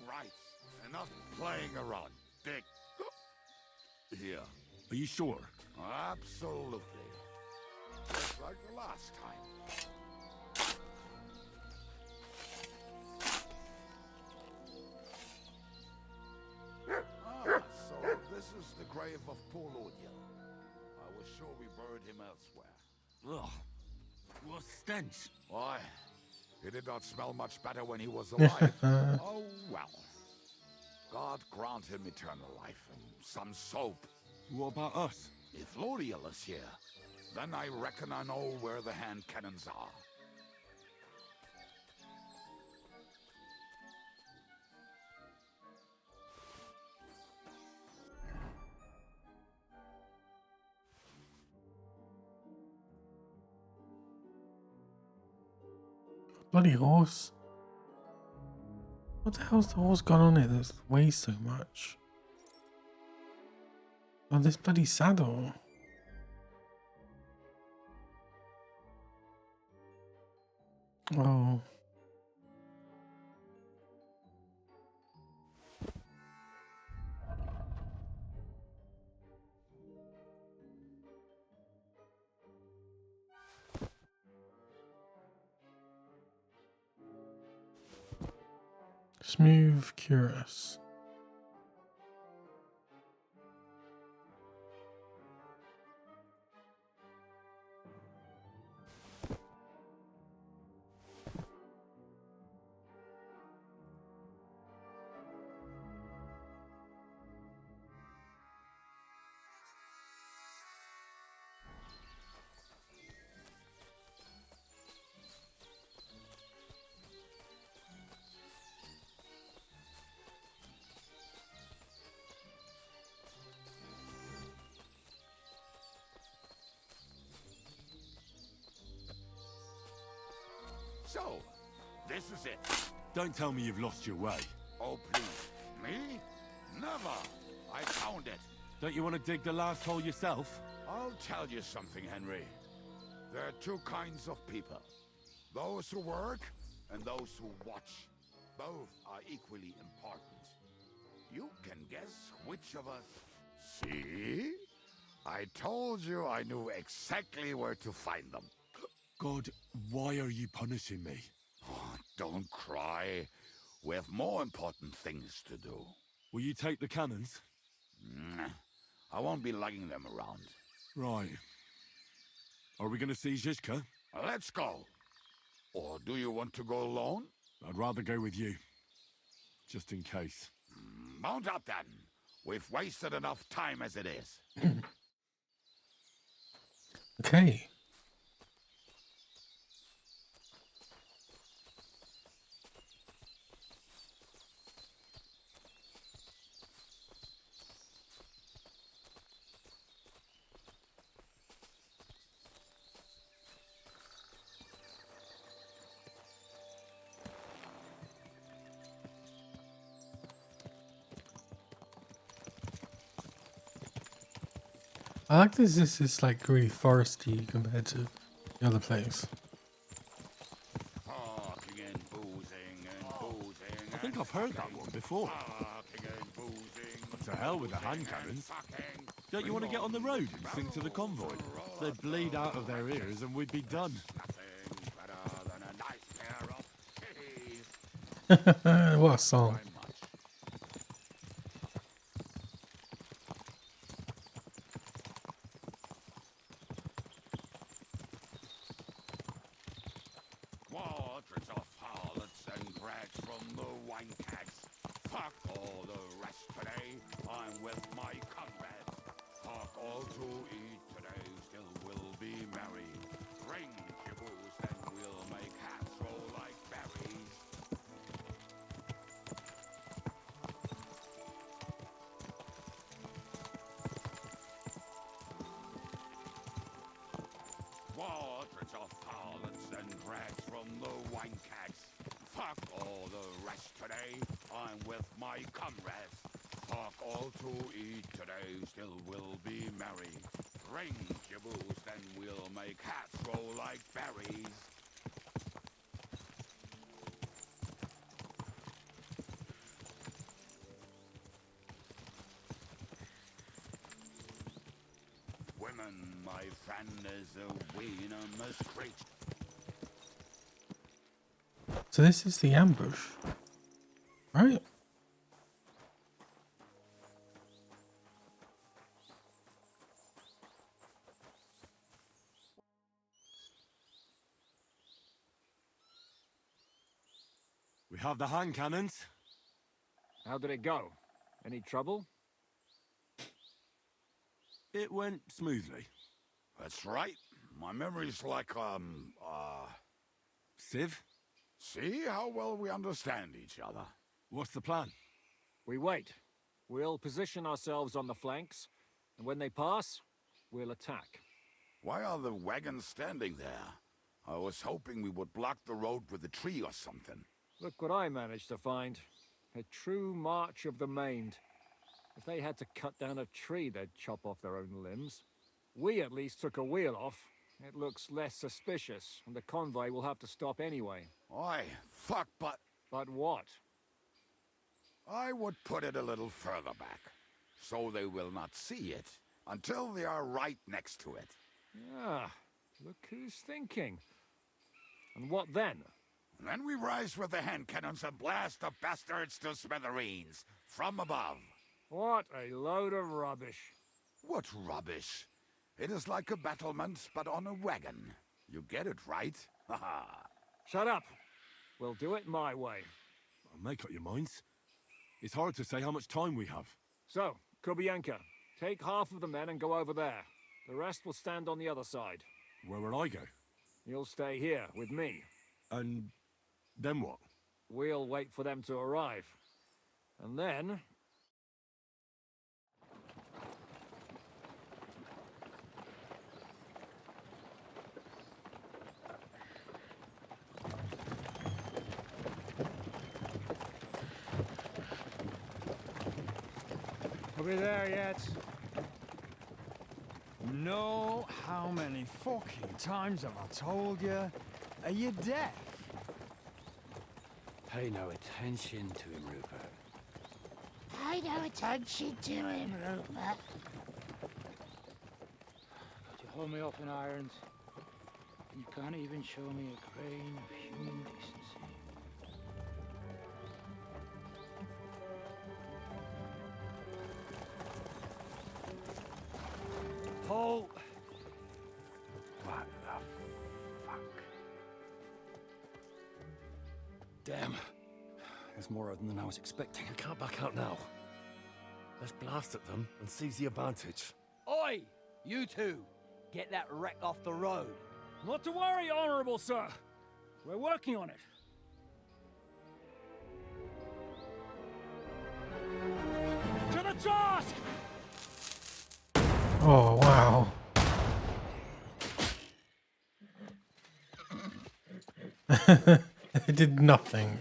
Speaker 14: Right. Enough playing around. Dig. Here.
Speaker 5: Are you sure?
Speaker 14: Absolutely. Just like the last time. So this is the grave of poor Lodil. I was sure we buried him elsewhere.
Speaker 5: Ugh. What stench.
Speaker 14: Why? He did not smell much better when he was alive. Oh, well. God grant him eternal life and some soap.
Speaker 5: What about us?
Speaker 14: If Lodiel is here, then I reckon I know where the hand cannons are.
Speaker 1: Bloody horse. What the hell's the horse got on it that weighs so much? Oh, this bloody saddle. Oh. Smooth Curious.
Speaker 14: So, this is it.
Speaker 5: Don't tell me you've lost your way.
Speaker 14: Oh, please. Me? Never. I found it.
Speaker 5: Don't you want to dig the last hole yourself?
Speaker 14: I'll tell you something, Henry. There are two kinds of people. Those who work and those who watch. Both are equally important. You can guess which of us... See? I told you I knew exactly where to find them.
Speaker 5: God, why are you punishing me?
Speaker 14: Oh, don't cry. We have more important things to do.
Speaker 5: Will you take the cannons?
Speaker 14: I won't be lugging them around.
Speaker 5: Right. Are we going to see Zizka?
Speaker 14: Let's go. Or do you want to go alone?
Speaker 5: I'd rather go with you. Just in case.
Speaker 14: Mount up then. We've wasted enough time as it is.
Speaker 1: Okay. I like this is like really foresty compared to the other place.
Speaker 5: I think I've heard that one before. To hell with the hand cannons. Don't you want to get on the road and sing to the convoy? They'd bleed out of their ears and we'd be done.
Speaker 1: What a song.
Speaker 14: My friend is a winner must preach.
Speaker 1: So this is the ambush, right?
Speaker 5: We have the hand cannons.
Speaker 6: How did it go? Any trouble?
Speaker 5: It went smoothly.
Speaker 14: That's right. My memory's like,
Speaker 5: Civ?
Speaker 14: See how well we understand each other.
Speaker 5: What's the plan?
Speaker 6: We wait. We'll position ourselves on the flanks, and when they pass, we'll attack.
Speaker 14: Why are the wagons standing there? I was hoping we would block the road with a tree or something.
Speaker 6: Look what I managed to find. A true march of the maimed. If they had to cut down a tree, they'd chop off their own limbs. We at least took a wheel off. It looks less suspicious, and the convoy will have to stop anyway.
Speaker 14: Oi, fuck, but...
Speaker 6: But what?
Speaker 14: I would put it a little further back, so they will not see it until they are right next to it.
Speaker 6: Ah, look who's thinking. And what then?
Speaker 14: Then we rise with the hand cannons and blast the bastards to smithereens, from above.
Speaker 6: What a load of rubbish.
Speaker 14: What rubbish? It is like a battlement, but on a wagon. You get it, right? Haha.
Speaker 6: Shut up. We'll do it my way.
Speaker 5: Make up your minds. It's hard to say how much time we have.
Speaker 6: So, Kubienka, take half of the men and go over there. The rest will stand on the other side.
Speaker 5: Where will I go?
Speaker 6: You'll stay here with me.
Speaker 5: And then what?
Speaker 6: We'll wait for them to arrive. And then...
Speaker 15: Are we there yet? No, how many fucking times have I told you? Are you deaf?
Speaker 18: Pay no attention to him, Rupert.
Speaker 19: Pay no attention to him, Rupert.
Speaker 18: Could you hold me up in irons? You can't even show me a grain of human decency.
Speaker 15: Paul!
Speaker 18: What the fuck?
Speaker 5: Damn. There's more of them than I was expecting. We can't back out now. Let's blast at them and seize the advantage.
Speaker 20: Oi! You two! Get that wreck off the road.
Speaker 6: Not to worry, Honorable Sir. We're working on it. To the task!
Speaker 1: Oh, wow. It did nothing.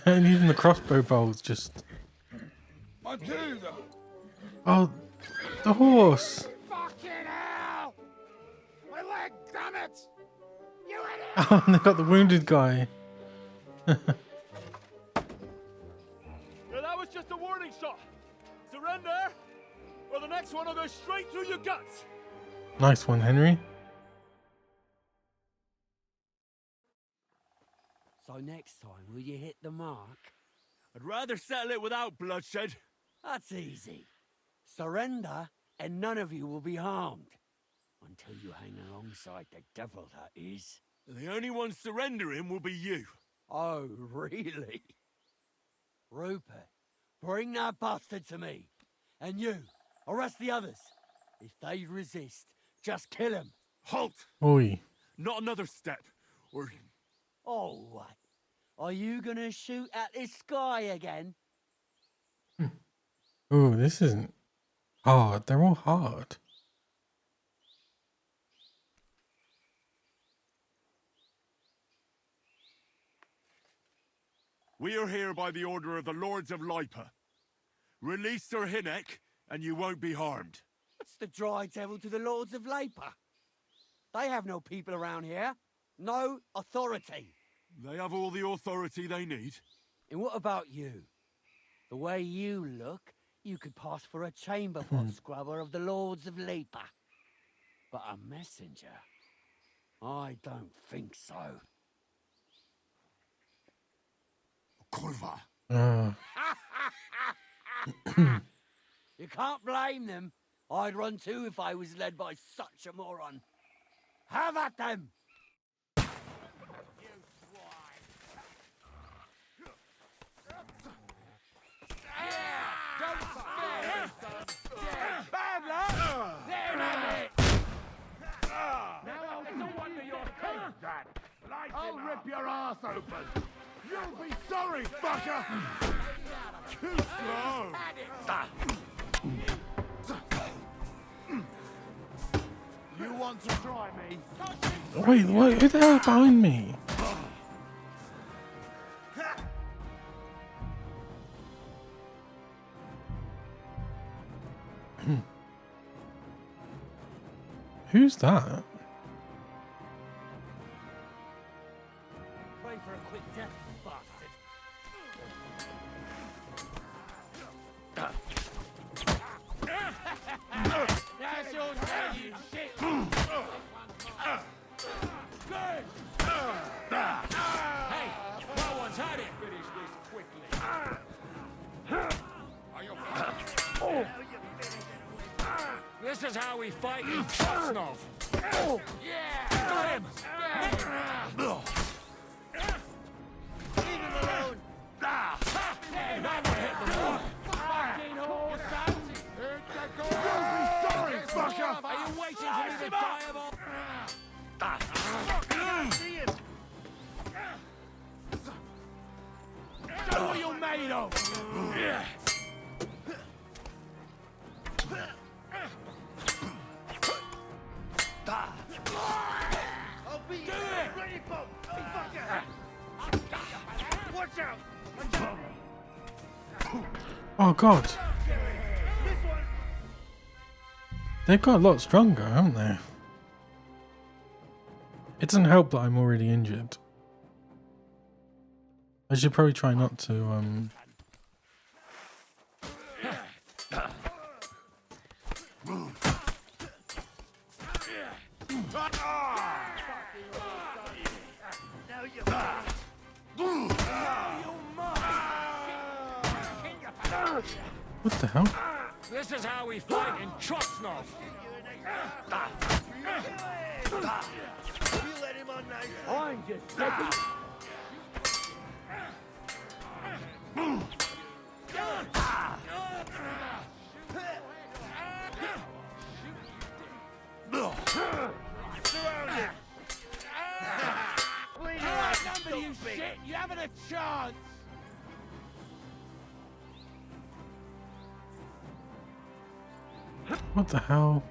Speaker 1: And even the crossbow bolts just...
Speaker 14: Matilda!
Speaker 1: Oh, the horse!
Speaker 19: Fucking hell! My leg, damn it! You idiot!
Speaker 1: Oh, and they got the wounded guy.
Speaker 6: Yeah, that was just a warning shot. Surrender, or the next one will go straight through your guts.
Speaker 1: Nice one, Henry.
Speaker 20: So next time, will you hit the mark?
Speaker 5: I'd rather settle it without bloodshed.
Speaker 20: That's easy. Surrender, and none of you will be harmed. Until you hang alongside the devil, that is.
Speaker 5: The only one surrendering will be you.
Speaker 20: Oh, really? Rupert, bring that bastard to me. And you, arrest the others. If they resist, just kill them.
Speaker 5: Halt!
Speaker 1: Oi.
Speaker 5: Not another step, or...
Speaker 20: Oh, what? Are you gonna shoot at this sky again?
Speaker 1: Oh, this isn't hard. They're all hard.
Speaker 5: We are here by the order of the Lords of Lipa. Release Sir Hinnek, and you won't be harmed.
Speaker 20: What's the dry devil to the Lords of Lipa? They have no people around here. No authority.
Speaker 5: They have all the authority they need.
Speaker 20: And what about you? The way you look, you could pass for a chamber pot scrubber of the Lords of Lipa. But a messenger? I don't think so.
Speaker 5: Kurva.
Speaker 20: You can't blame them. I'd run too if I was led by such a moron. Have at them!
Speaker 19: open. You'll be sorry, fucker! Too slow! You want to try me?
Speaker 1: Wait, what? Who the hell is behind me? Who's that?
Speaker 20: Pray for a quick death, bastard. That's your turn, you shit! Good!
Speaker 2: Hey, no one's had it. Finish this quickly. Are you This is how we fight in Chosnov. Yeah! Got him!
Speaker 19: Leave him alone!
Speaker 2: Never hit the wall.
Speaker 19: Fucking horse! You'll be sorry, fucker!
Speaker 2: Are you waiting for me to die of all?
Speaker 19: See him! Show what you're made of! I'll beat you! Ready, Bob! Fucker! Watch out!
Speaker 1: Oh god. They've got a lot stronger, haven't they? It doesn't help that I'm already injured. I should probably try not to, What the hell?
Speaker 2: This is how we fight in Chosnov.
Speaker 19: You let him on nice.
Speaker 20: I'm just stepping.
Speaker 19: Surrounded!
Speaker 20: Number, you shit! You haven't a chance!
Speaker 1: What the hell?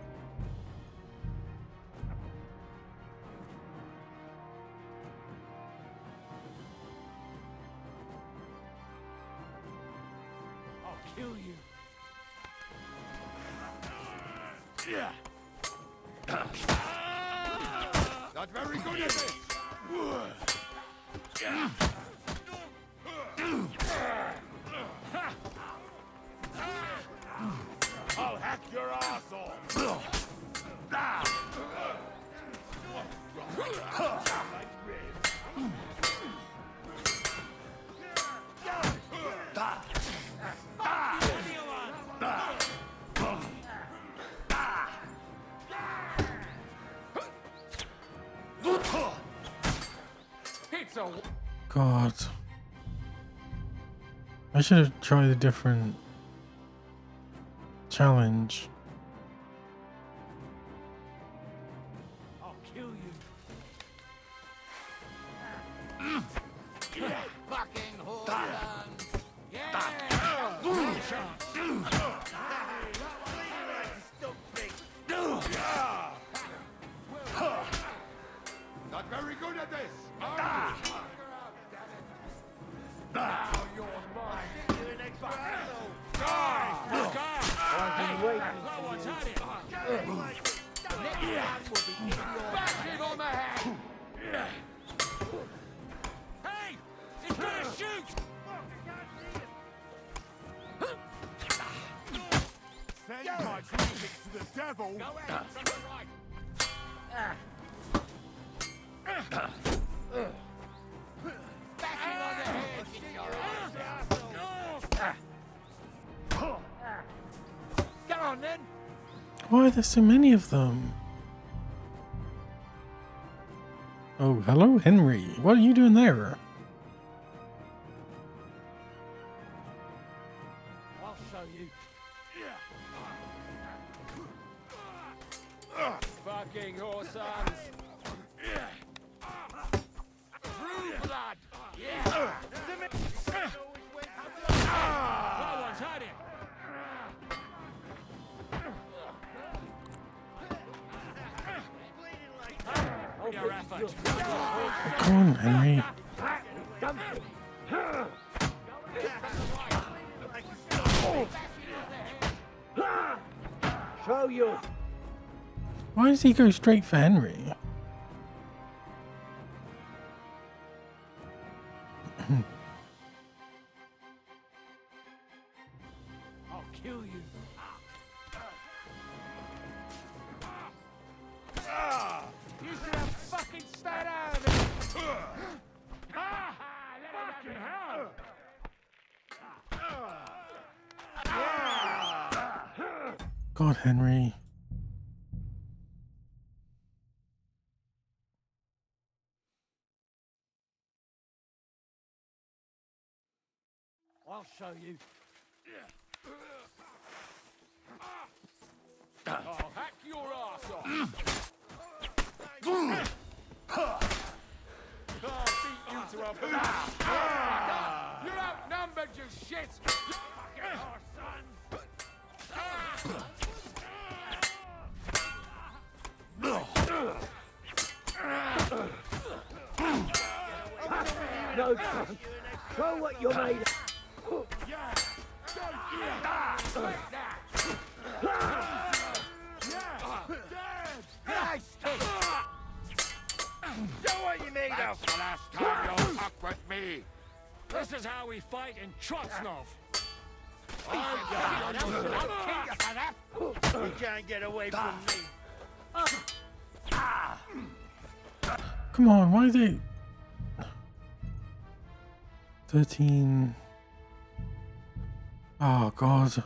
Speaker 20: I'll kill you.
Speaker 19: Not very good at this! I'll hack your ass off!
Speaker 1: God. I should have tried a different challenge.
Speaker 20: I'll kill you.
Speaker 19: Yeah, fucking whore! Not very good at this! Now you're mine! You're an extra asshole!
Speaker 20: I've been waiting.
Speaker 2: No one's had it.
Speaker 19: Back him on the head!
Speaker 2: Hey! He's gonna shoot!
Speaker 19: Send my greetings to the devil!
Speaker 2: Go ahead, from the right.
Speaker 19: Bashing on the head, you
Speaker 20: Go on then.
Speaker 1: Why are there so many of them? Oh, hello, Henry. What are you doing there?
Speaker 20: I'll show you.
Speaker 2: Fucking horse arms.
Speaker 20: True blood.
Speaker 6: No one's had it. Your effort.
Speaker 1: Come on, Henry.
Speaker 20: Show you.
Speaker 1: Why does he go straight for Henry?
Speaker 20: I'll kill you.
Speaker 19: You should have fucking stayed out of it! Fucking hell!
Speaker 1: God, Henry.
Speaker 20: I'll show you.
Speaker 19: I'll hack your ass off! I'll beat you to a pulp! You're outnumbered, you shit! You fucking horse sons!
Speaker 20: No, show what you're made of.
Speaker 19: Do what you need of!
Speaker 14: The last time you'll fuck with me.
Speaker 6: This is how we fight in Trotsnov.
Speaker 19: I'll kill you for that! You can't get away from me!
Speaker 1: Come on, why is it 13? Oh God.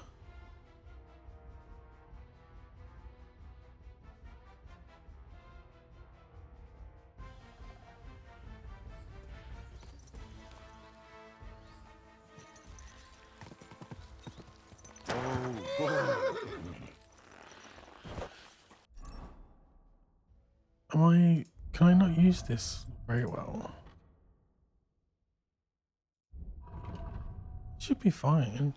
Speaker 1: Can I not use this very well? Should be fine.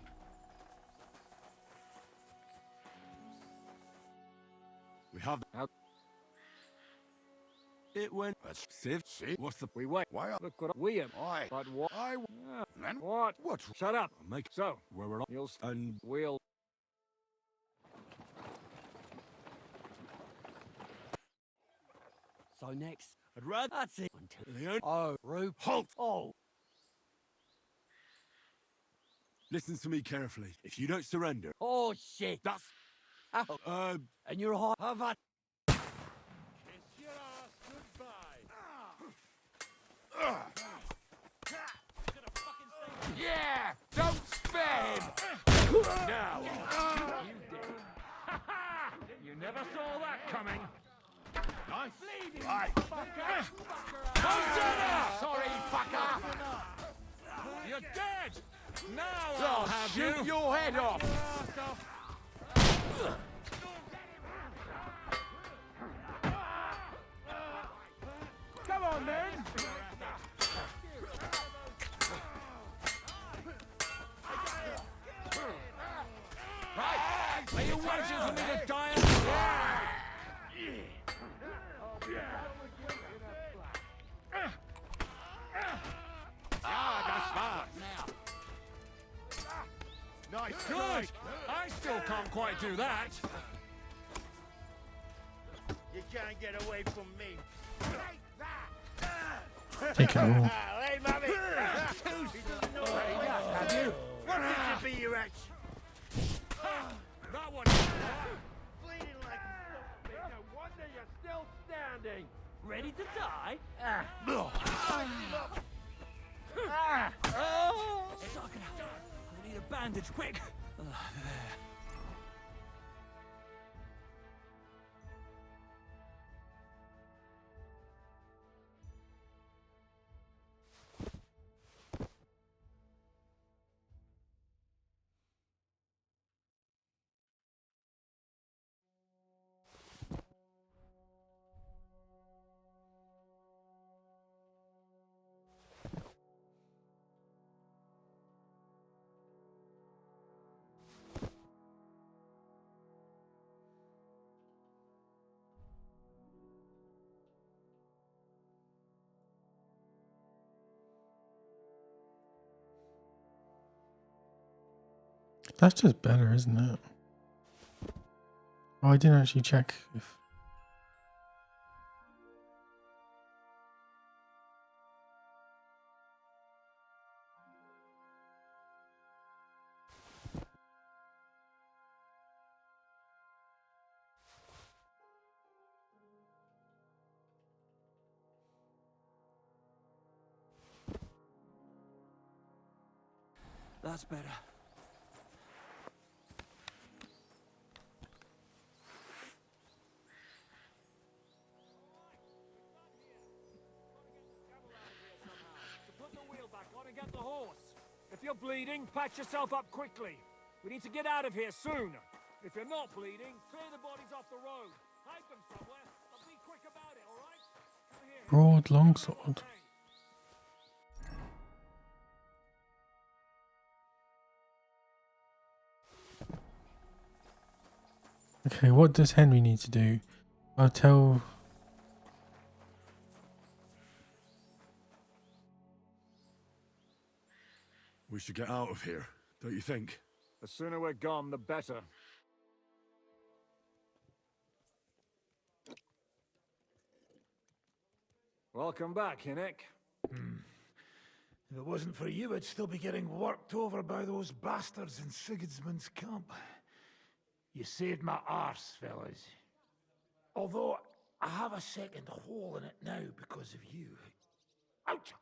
Speaker 5: We have it went. Let's see. What's the
Speaker 6: We wait.
Speaker 14: Why?
Speaker 6: Look what we am.
Speaker 14: Why?
Speaker 6: But what?
Speaker 14: Then
Speaker 6: What?
Speaker 14: what?
Speaker 6: Shut up.
Speaker 5: make
Speaker 6: So,
Speaker 5: where we're on
Speaker 6: you'll
Speaker 5: and
Speaker 6: we'll.
Speaker 20: So next,
Speaker 5: I'd rather
Speaker 20: that's it.
Speaker 5: Leon.
Speaker 20: Oh, Rube.
Speaker 5: Halt!
Speaker 20: Oh,
Speaker 5: Listen to me carefully. If you don't surrender,
Speaker 20: oh shit.
Speaker 5: that's
Speaker 20: Ow. And you're hot. Have that.
Speaker 19: Kiss your ass goodbye! Yeah! Don't spare him! Now!
Speaker 6: You did. You never saw that coming.
Speaker 19: Nice! Right! Sorry, fucker!
Speaker 6: You're dead. Now
Speaker 19: I'll
Speaker 6: have
Speaker 19: shoot
Speaker 6: you.
Speaker 19: your head off! Come on, then!
Speaker 6: Right. Are you waiting for me to die?
Speaker 19: That's fast! Nice
Speaker 6: Good. I still can't quite do that.
Speaker 19: You can't get away from me.
Speaker 1: Take it all.
Speaker 19: Hey, mummy! Have you? What did you be, you wretch?
Speaker 6: That one.
Speaker 19: Bleeding like a no wonder you're still standing.
Speaker 20: Ready to die?
Speaker 6: It's not gonna happen. I need a bandage, quick.
Speaker 1: That's just better, isn't it? Oh, I didn't actually check if...
Speaker 16: That's better.
Speaker 6: Put the wheel back on and get the horse. If you're bleeding, patch yourself up quickly. We need to get out of here soon. If you're not bleeding, clear the bodies off the road. Hide them somewhere, but be quick about it, all right?
Speaker 1: Broad longsword. Okay, what does Henry need to do? I'll tell...
Speaker 5: We should get out of here, don't you think?
Speaker 6: The sooner we're gone, the better. Welcome back, Hinnick.
Speaker 18: If it wasn't for you, I'd still be getting worked over by those bastards in Sigismund's camp. You saved my arse, fellas. Although, I have a second hole in it now because of you. Ouch!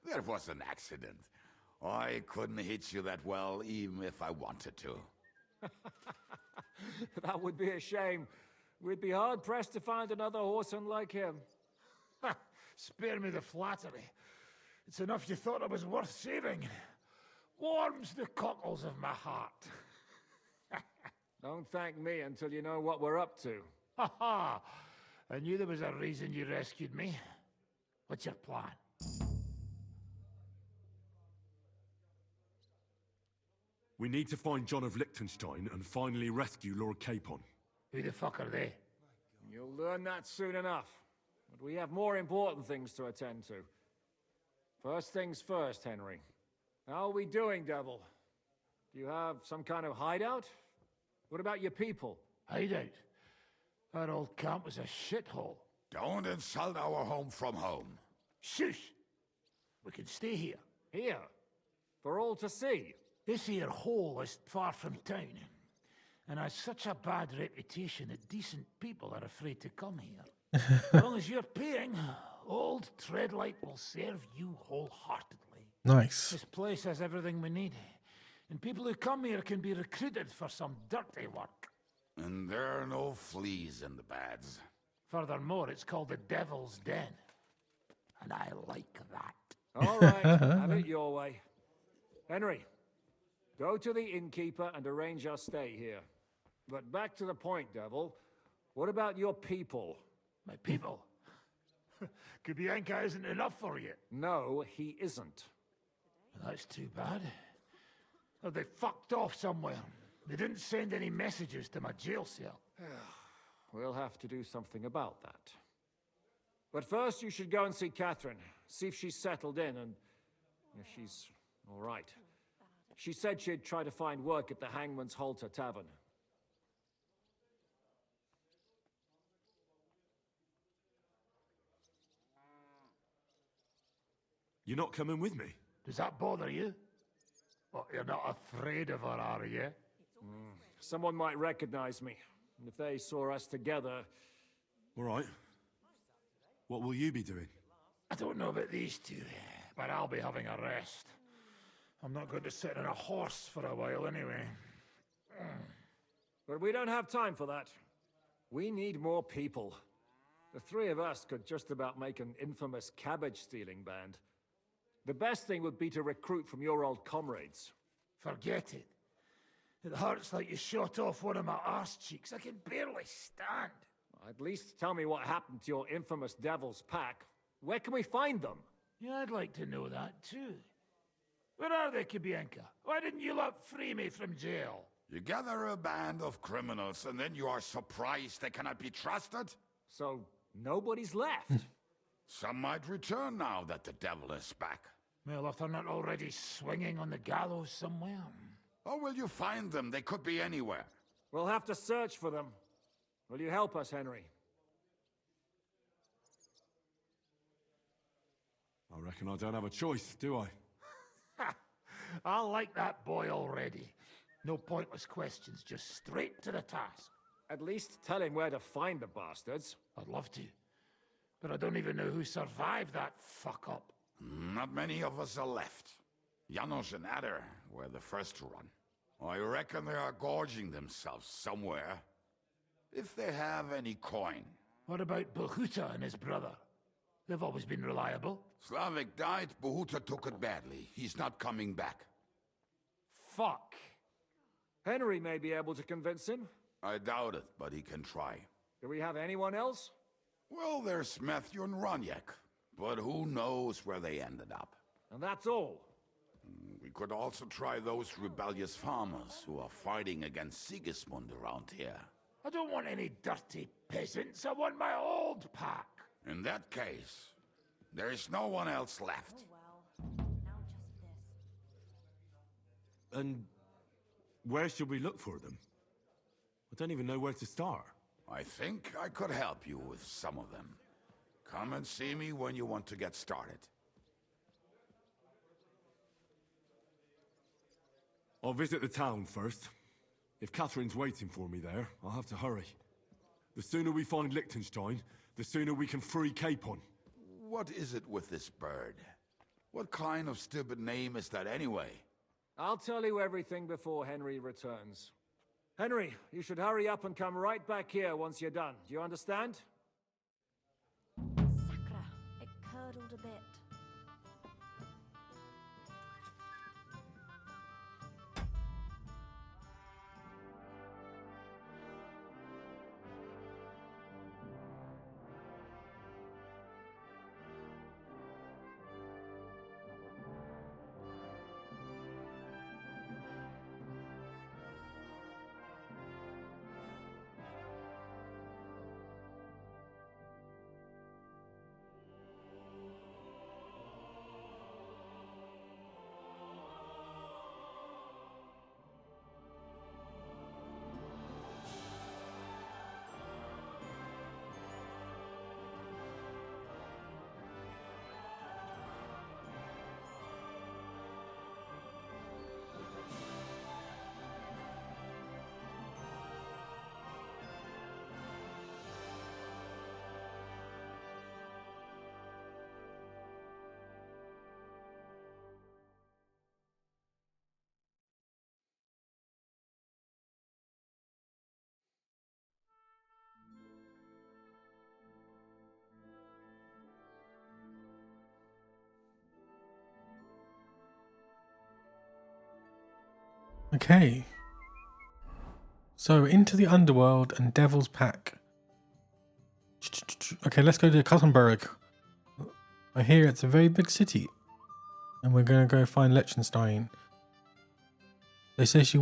Speaker 14: That was an accident. I couldn't hit you that well, even if I wanted to.
Speaker 6: That would be a shame. We'd be hard-pressed to find another horseman like him.
Speaker 18: Spare me the flattery. It's enough you thought it was worth saving. Warms the cockles of my heart.
Speaker 6: Don't thank me until you know what we're up to.
Speaker 18: Ha ha! I knew there was a reason you rescued me. What's your plan?
Speaker 5: We need to find John of Liechtenstein and finally rescue Lord Capon.
Speaker 18: Who the fuck are they?
Speaker 6: You'll learn that soon enough. But we have more important things to attend to. First things first, Henry. How are we doing, Devil? Do you have some kind of hideout? What about your people?
Speaker 18: Hideout? That old camp was a shithole.
Speaker 14: Don't insult our home from home.
Speaker 18: Shush! We can stay here.
Speaker 6: Here? For all to see?
Speaker 18: This here hole is far from town, and has such a bad reputation that decent people are afraid to come here. As long as you're paying, old Treadlight will serve you wholeheartedly.
Speaker 1: Nice.
Speaker 18: This place has everything we need, and people who come here can be recruited for some dirty work.
Speaker 14: And there are no fleas in the beds.
Speaker 18: Furthermore, it's called the Devil's Den, and I like that.
Speaker 6: All right, have it your way. Henry, go to the innkeeper and arrange our stay here. But back to the point, Devil. What about your people?
Speaker 18: My people? Kubienka isn't enough for you.
Speaker 6: No, he isn't.
Speaker 18: That's too bad. Oh, they fucked off somewhere. They didn't send any messages to my jail cell.
Speaker 6: We'll have to do something about that. But first, you should go and see Catherine. See if she's settled in and if she's all right. She said she'd try to find work at the Hangman's Halter Tavern.
Speaker 5: You're not coming with me?
Speaker 18: Does that bother you? Well, you're not afraid of her, are you?
Speaker 6: Someone might recognize me. And if they saw us together...
Speaker 5: All right. What will you be doing?
Speaker 18: I don't know about these two, but I'll be having a rest. I'm not going to sit on a horse for a while anyway.
Speaker 6: But we don't have time for that. We need more people. The three of us could just about make an infamous cabbage-stealing band. The best thing would be to recruit from your old comrades.
Speaker 18: Forget it. It hurts like you shot off one of my arse cheeks. I can barely stand.
Speaker 6: At least tell me what happened to your infamous Devil's Pack. Where can we find them?
Speaker 18: Yeah, I'd like to know that too. Where are they, Kubienka? Why didn't you lot free me from jail?
Speaker 14: You gather a band of criminals and then you are surprised they cannot be trusted?
Speaker 6: So, nobody's left?
Speaker 14: Some might return now that the devil is back.
Speaker 18: Well, if they're not already swinging on the gallows somewhere.
Speaker 14: How will you find them? They could be anywhere.
Speaker 6: We'll have to search for them. Will you help us, Henry?
Speaker 5: I reckon I don't have a choice, do I?
Speaker 18: I like that boy already. No pointless questions, just straight to the task.
Speaker 6: At least tell him where to find the bastards.
Speaker 18: I'd love to. But I don't even know who survived that fuck-up.
Speaker 14: Not many of us are left. Janos and Adder were the first to run. I reckon they are gorging themselves somewhere. If they have any coin.
Speaker 18: What about Behuta and his brother? They've always been reliable.
Speaker 14: Slavik died, Behuta took it badly. He's not coming back.
Speaker 6: Fuck. Henry may be able to convince him.
Speaker 14: I doubt it, but he can try.
Speaker 6: Do we have anyone else?
Speaker 14: Well, there's Matthew and Roniak, but who knows where they ended up.
Speaker 6: And that's all.
Speaker 14: We could also try those rebellious farmers who are fighting against Sigismund around here.
Speaker 18: I don't want any dirty peasants. I want my old pack.
Speaker 14: In that case, there is no one else left.
Speaker 5: And where should we look for them? I don't even know where to start.
Speaker 14: I think I could help you with some of them. Come and see me when you want to get started.
Speaker 5: I'll visit the town first. If Catherine's waiting for me there, I'll have to hurry. The sooner we find Liechtenstein, the sooner we can free Capon.
Speaker 14: What is it with this bird? What kind of stupid name is that anyway?
Speaker 6: I'll tell you everything before Henry returns. Henry, you should hurry up and come right back here once you're done. Do you understand?
Speaker 17: Sakra, it curdled a bit.
Speaker 1: Okay. So into the underworld and Devil's Pack. Okay, let's go to Kottenberg. I hear it's a very big city. And we're going to go find Liechtenstein. They say she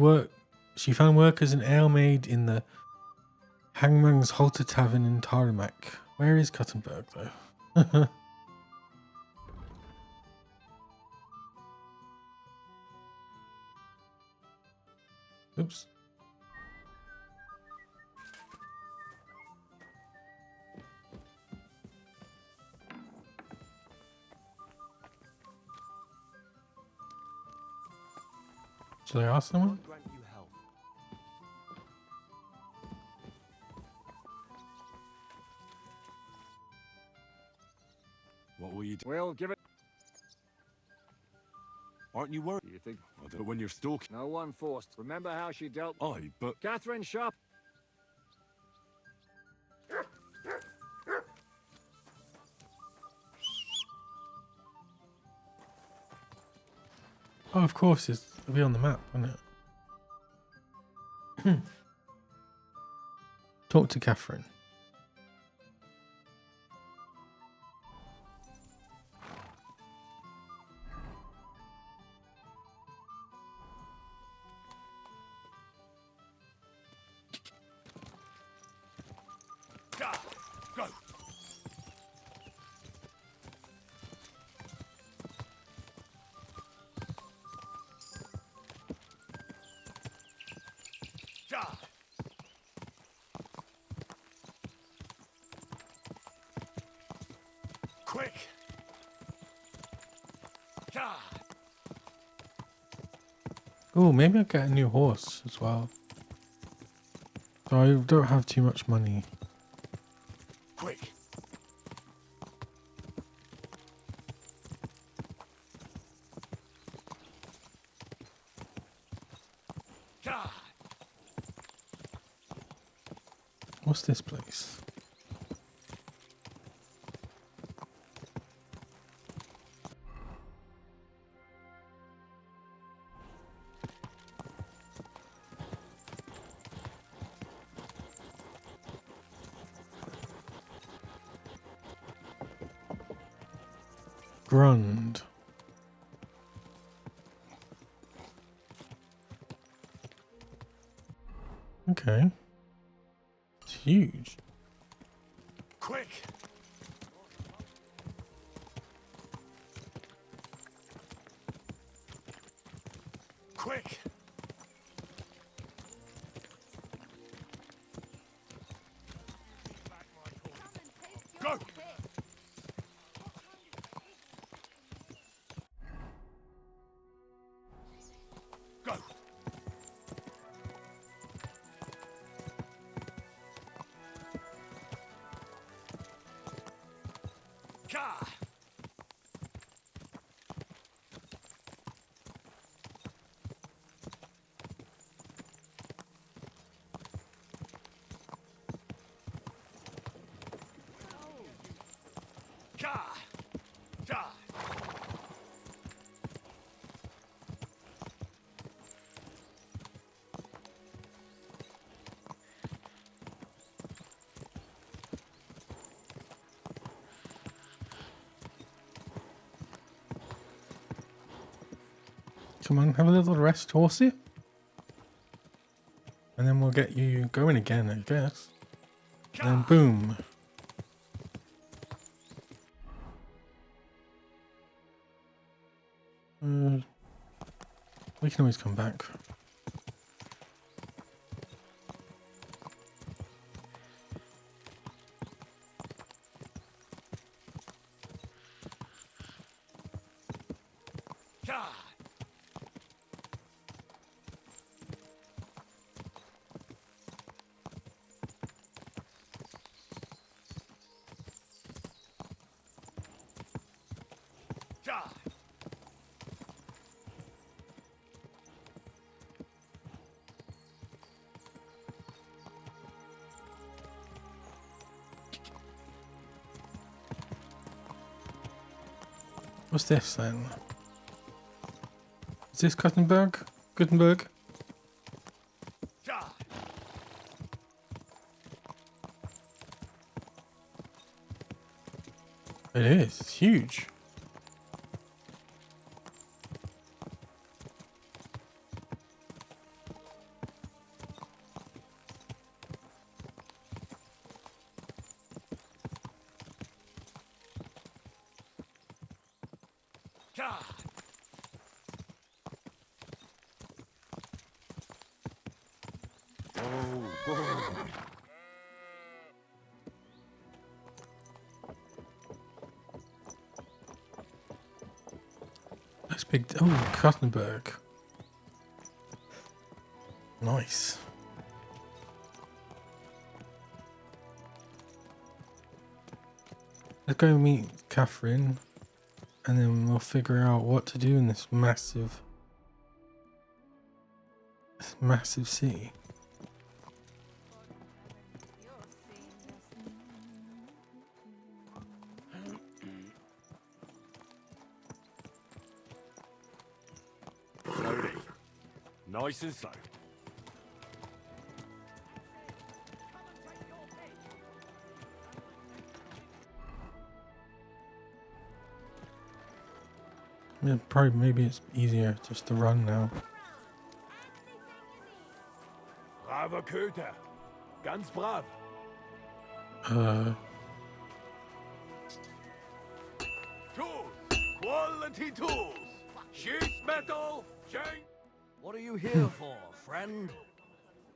Speaker 1: found work as an alemaid in the Hangman's Halter Tavern in Tarmac. Where is Kottenberg though? Oops. Should I ask someone?
Speaker 5: What will you do?
Speaker 6: We'll give it.
Speaker 5: Aren't you worried?
Speaker 6: You think?
Speaker 5: But when you're stalking...
Speaker 6: No one forced. Remember how she dealt?
Speaker 5: Aye, but...
Speaker 6: Catherine Sharp.
Speaker 1: Oh, of course, it'll be on the map, won't it? Talk to Catherine.
Speaker 14: Go!
Speaker 5: Quick! Ka!
Speaker 1: Oh, maybe I'll get a new horse as well. So I don't have too much money.
Speaker 5: Quick! Ka!
Speaker 1: What's this place? Grund. Okay. It's huge.
Speaker 5: Quick! Quick! Go! Go! Ka! Ka! Ka!
Speaker 1: Come on, have a little rest, horsey. And then we'll get you going again, I guess. And then boom. We can always come back.
Speaker 5: Ka! Ka!
Speaker 1: What's this then? Is this Gutenberg? Gutenberg?
Speaker 5: Ka!
Speaker 1: It is. It's huge.
Speaker 5: Ka!
Speaker 1: That's big. Oh, Gutenberg. Nice. Let's go meet Catherine, and then we'll figure out what to do in this massive city.
Speaker 5: Slowly. Nice and slow.
Speaker 1: Yeah, probably maybe it's easier just to run now.
Speaker 18: Braver Köter. Ganz brav.
Speaker 5: Tools! Quality tools! Sheet metal! Chain!
Speaker 20: What are you here for, friend?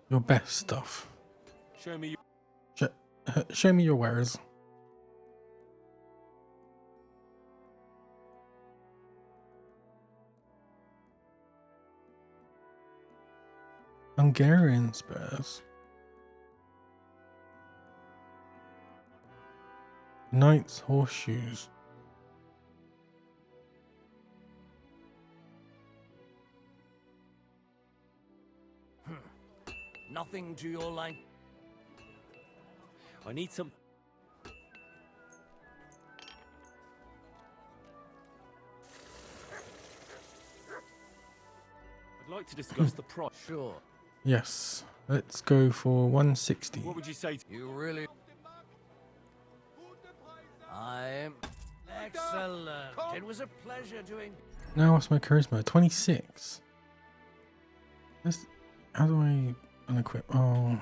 Speaker 1: Your best stuff.
Speaker 5: Show me
Speaker 1: Show me your wares. Hungarian spurs. Knight's horseshoes.
Speaker 20: Nothing to your line. I need some.
Speaker 6: I'd like to discuss the price.
Speaker 20: Sure.
Speaker 1: Yes. Let's go for 160.
Speaker 6: What would you say to
Speaker 20: you? Really? I'm excellent. It was a pleasure doing.
Speaker 1: Now what's my charisma? 26. How do I unequip? Oh.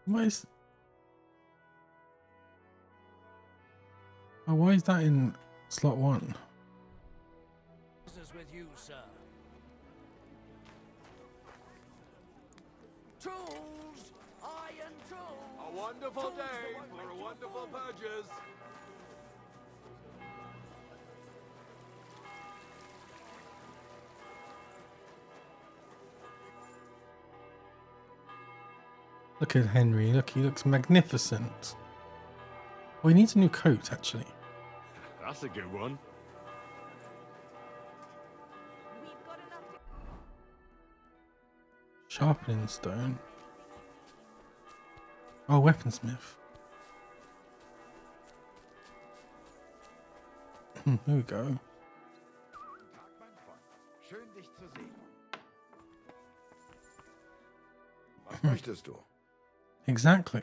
Speaker 1: What is... Oh, why is that in slot 1?
Speaker 20: Business with you, sir. Tools! Iron tools!
Speaker 19: A wonderful day for a wonderful purchase.
Speaker 1: Look at Henry. Look, he looks magnificent. Well, he needs a new coat, actually.
Speaker 6: That's a good one.
Speaker 1: Sharpening stone. Oh, weaponsmith. Here we go.
Speaker 14: Schön, dich zu sehen. Was möchtest du?
Speaker 1: Exactly.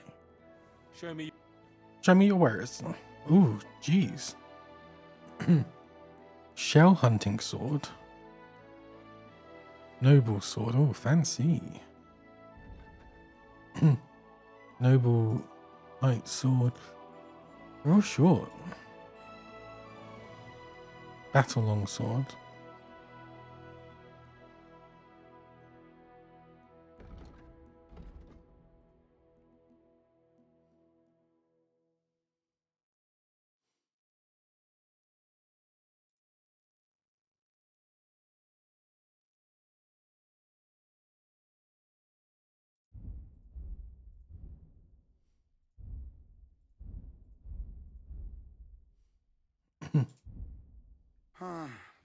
Speaker 6: Show me
Speaker 1: your wares. Ooh, jeez. Shell hunting sword. Noble sword. Oh, fancy. Noble light sword. They're all short. Battle long sword.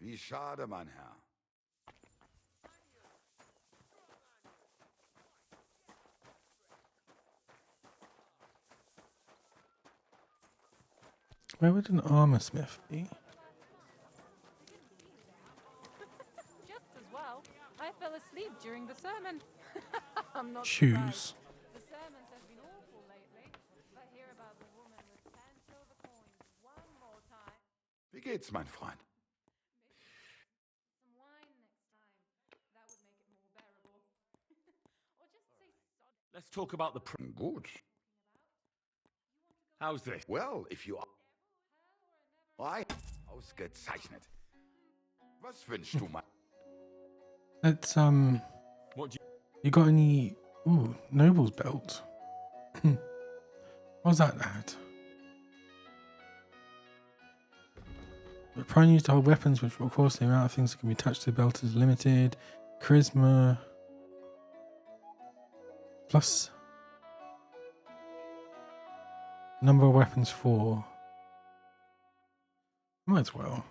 Speaker 14: Wie schade, mein Herr.
Speaker 1: Where would an armor smith be?
Speaker 21: Just as well. I fell asleep during the sermon. I'm not
Speaker 1: Shoes.
Speaker 21: surprised. The sermons have been awful lately. But hear about the woman with 10 silver coins one more time.
Speaker 14: Wie geht's, mein Freund?
Speaker 21: Some wine next time. That would make it more bearable. Or just say sod.
Speaker 6: Let's talk about the
Speaker 14: Gut.
Speaker 6: How's this?
Speaker 14: Well, if you... Ausgezeichnet. Was wünschst du, mein...
Speaker 1: Let's,
Speaker 6: What do
Speaker 1: you got any... Ooh, noble's belt. What's that at? The prime used to hold weapons, which will course the amount of things that can be touched to the belt is limited. Charisma. Plus. Number of weapons 4. Might as well.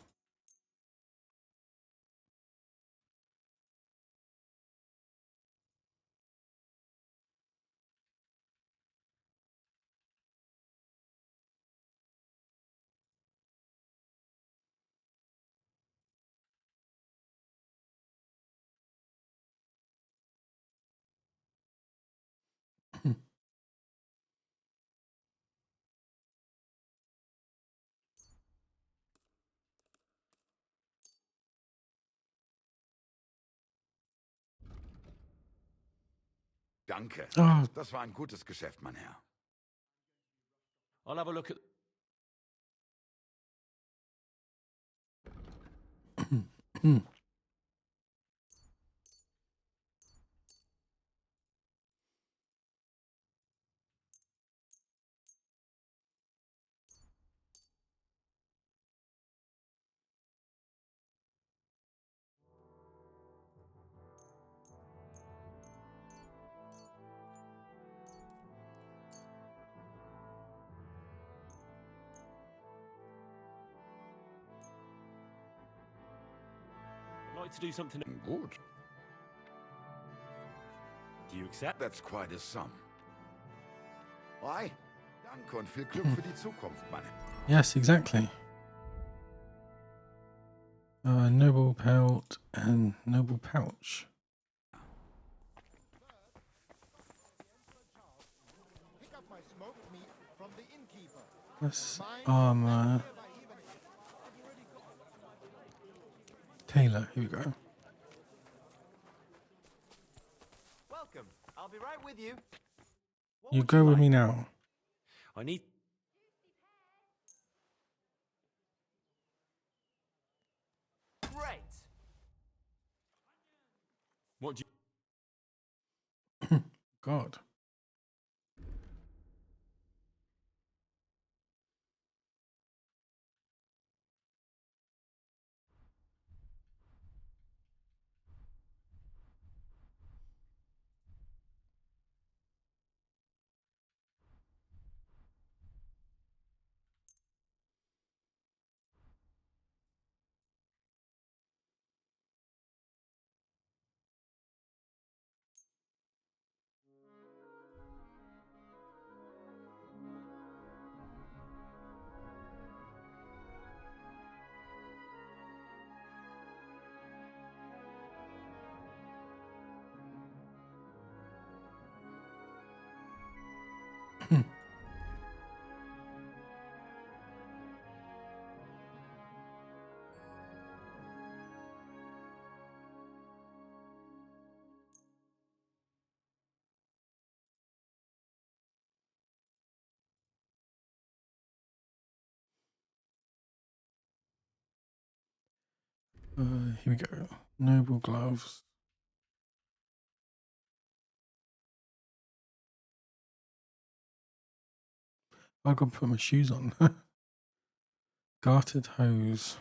Speaker 14: Danke.
Speaker 1: Oh.
Speaker 14: Das war ein gutes Geschäft, mein Herr.
Speaker 6: I'll have a look at...
Speaker 16: like to do something.
Speaker 14: Gut.
Speaker 16: Do you accept?
Speaker 14: That's quite a sum. Why? Danke und viel Glück für die Zukunft, Mann.
Speaker 1: Yes, exactly. Noble pelt and noble pouch. That's armor. Taylor, here we go.
Speaker 16: Welcome. I'll be right with you.
Speaker 1: You go with me now.
Speaker 16: I need. Great. What do you?
Speaker 1: God. Here we go. Noble gloves. I gotta put my shoes on. Gartered hose.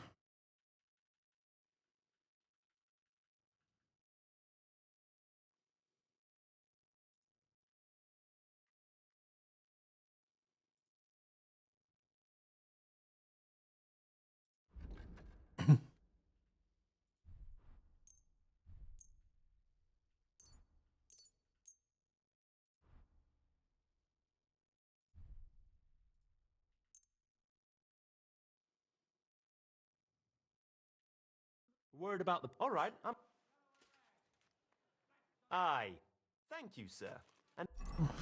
Speaker 16: Word about the. All right. Aye. Thank you, sir. And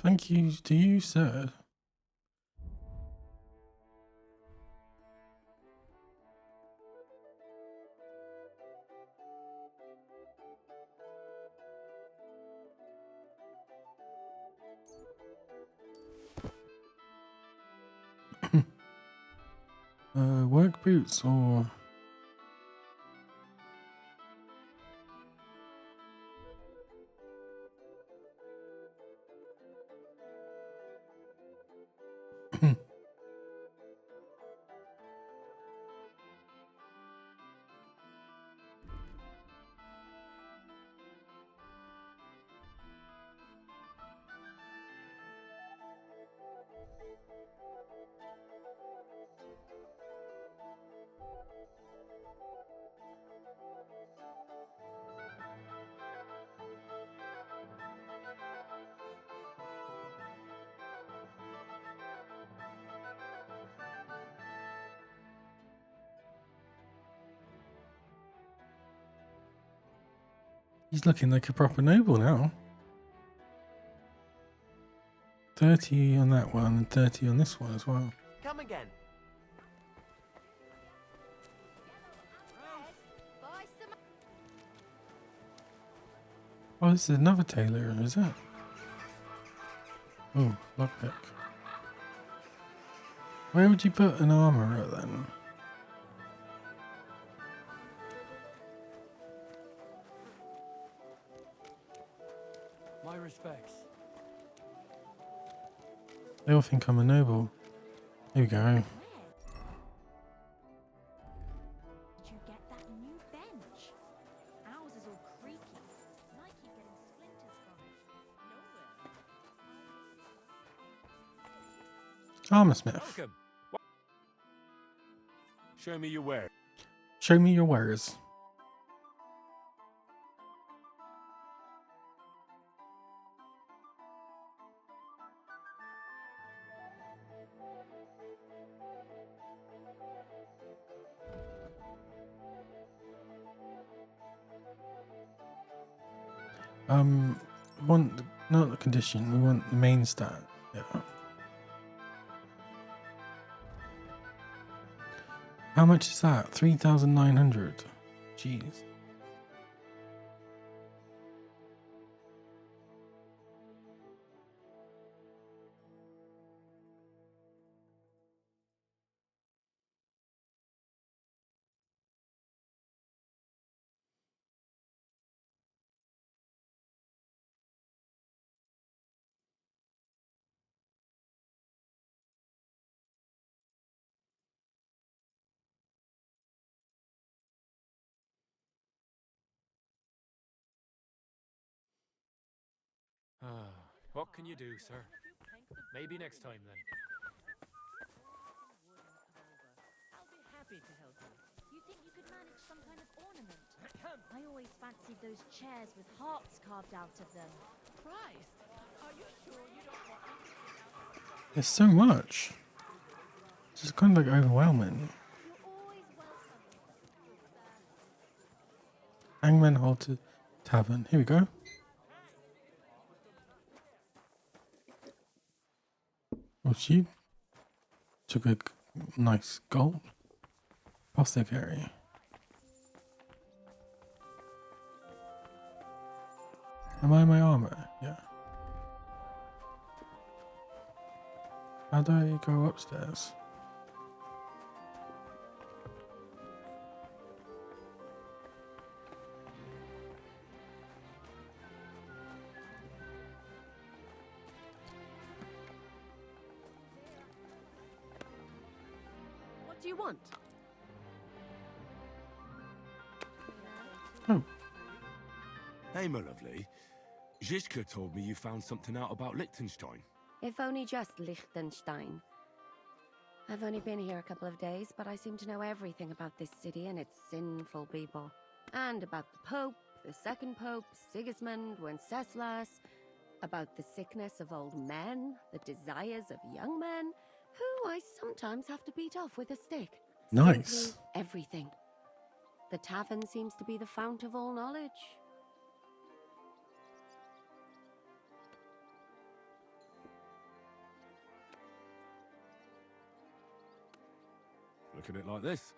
Speaker 1: Thank you to you, sir. Work boots or he's looking like a proper noble now. 30 on that one and 30 on this one as well.
Speaker 16: come again.
Speaker 1: Oh, this is another tailor, is it? Oh, lockpick. Where would you put an armourer then?
Speaker 20: My respects.
Speaker 1: They all think I'm a noble. Here we go.
Speaker 17: Did you get that new bench? Ours is all creaky, and I keep getting splinters from it.
Speaker 1: Armour smith.
Speaker 6: Welcome. Show me your wares.
Speaker 1: Show me your wares. We want not the condition. We want the main stat. Yeah. How much is that? 3,900. Jeez.
Speaker 6: What can you do, sir? Maybe next time, then.
Speaker 17: I'll be happy to help you. You think you could manage some kind of ornament? I always fancied those chairs with hearts carved out of them.
Speaker 21: Christ! Are you sure you don't want me to get out?
Speaker 1: There's so much. It's just kind of like overwhelming. Hangman Halter Tavern. Here we go. Oh, she took a nice gold apothecary. Am I in my armor? Yeah. How do I go upstairs?
Speaker 7: What do you want?
Speaker 1: Oh.
Speaker 5: Hey, my lovely. Zizka told me you found something out about Liechtenstein.
Speaker 4: If only just Liechtenstein. I've only been here a couple of days, but I seem to know everything about this city and its sinful people. And about the Pope, the second Pope, Sigismund, Wenceslas, about the sickness of old men, the desires of young men, who I sometimes have to beat off with a stick.
Speaker 1: Nice.
Speaker 4: Simply everything. The tavern seems to be the fount of all knowledge.
Speaker 5: Look at it like this.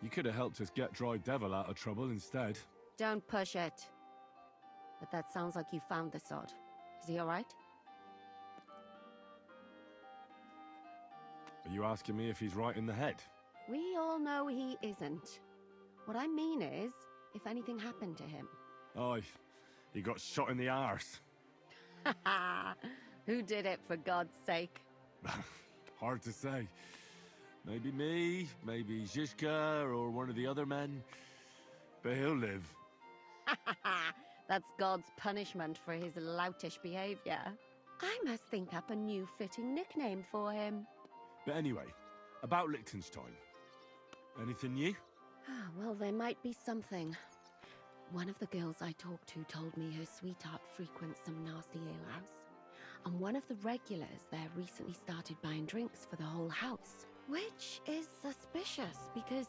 Speaker 5: You could have helped us get Dry Devil out of trouble instead.
Speaker 4: Don't push it. But that sounds like you found the sod. Is he alright?
Speaker 5: Are you asking me if he's right in the head?
Speaker 4: We all know he isn't. What I mean is, if anything happened to him.
Speaker 5: Aye, he got shot in the arse.
Speaker 4: Who did it, for God's sake?
Speaker 5: Hard to say. Maybe me, maybe Zizka, or one of the other men. But he'll live.
Speaker 4: That's God's punishment for his loutish behavior. I must think up a new fitting nickname for him.
Speaker 5: But anyway, about Liechtenstein. Anything new?
Speaker 4: Well, there might be something. One of the girls I talked to told me her sweetheart frequents some nasty alehouse. And one of the regulars there recently started buying drinks for the whole house. Which is suspicious, because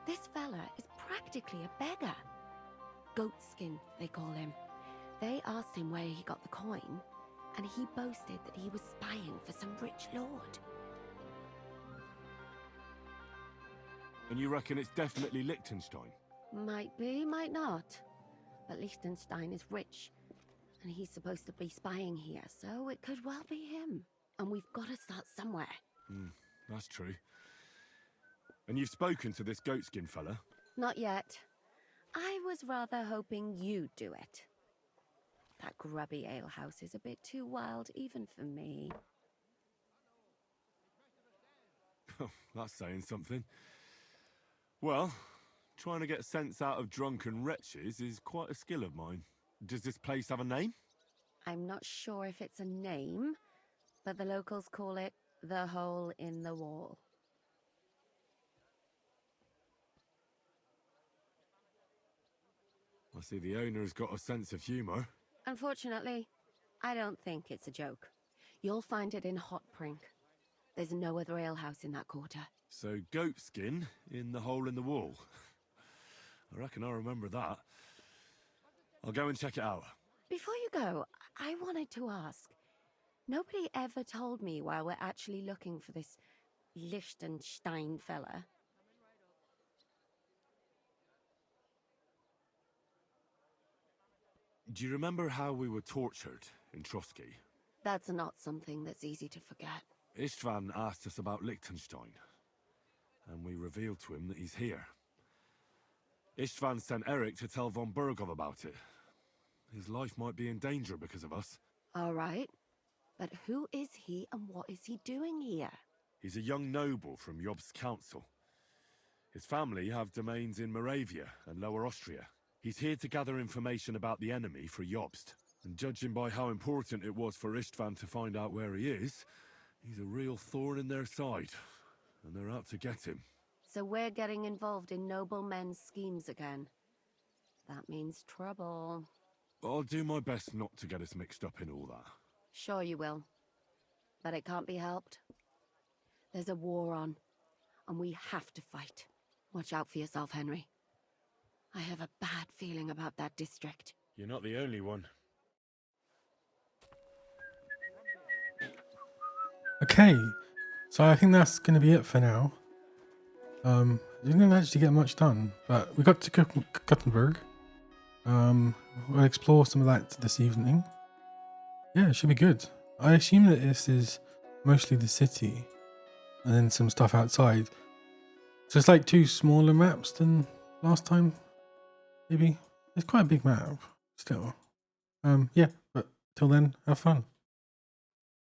Speaker 4: this fella is practically a beggar. Goatskin, they call him. They asked him where he got the coin, and he boasted that he was spying for some rich lord.
Speaker 5: And you reckon it's definitely Liechtenstein?
Speaker 4: Might be, might not. But Liechtenstein is rich, and he's supposed to be spying here, so it could well be him. And we've got to start somewhere.
Speaker 5: That's true. And you've spoken to this goatskin fella?
Speaker 4: Not yet. I was rather hoping you'd do it. That grubby alehouse is a bit too wild even for me.
Speaker 5: That's saying something. Well, trying to get sense out of drunken wretches is quite a skill of mine. Does this place have a name?
Speaker 4: I'm not sure if it's a name, but the locals call it the Hole in the Wall.
Speaker 5: I see the owner's got a sense of humour.
Speaker 4: Unfortunately, I don't think it's a joke. You'll find it in Hot Prink. There's no other alehouse in that quarter.
Speaker 5: So goatskin in the hole in the wall. I reckon I remember that. I'll go and check it out.
Speaker 4: Before you go, I wanted to ask. Nobody ever told me why we're actually looking for this Liechtenstein fella.
Speaker 5: Do you remember how we were tortured in Trotsky?
Speaker 4: That's not something that's easy to forget.
Speaker 5: Istvan asked us about Liechtenstein, and we revealed to him that he's here. Istvan sent Eric to tell von Burgov about it. His life might be in danger because of us.
Speaker 4: All right. But who is he and what is he doing here?
Speaker 5: He's a young noble from Jobst's council. His family have domains in Moravia and Lower Austria. He's here to gather information about the enemy for Jobst. And judging by how important it was for Istvan to find out where he is, he's a real thorn in their side. And they're out to get him.
Speaker 4: So we're getting involved in noble men's schemes again. That means trouble.
Speaker 5: I'll do my best not to get us mixed up in all that.
Speaker 4: Sure you will. But it can't be helped. There's a war on, and we have to fight. Watch out for yourself, Henry. I have a bad feeling about that district.
Speaker 5: You're not the only one.
Speaker 1: Okay, so I think that's going to be it for now. Didn't actually get much done, but we got to Gothenburg. We'll explore some of that this evening. Yeah, it should be good. I assume that this is mostly the city, and then some stuff outside. So it's like 2 smaller maps than last time, maybe. It's quite a big map, still. Yeah, but till then, have fun.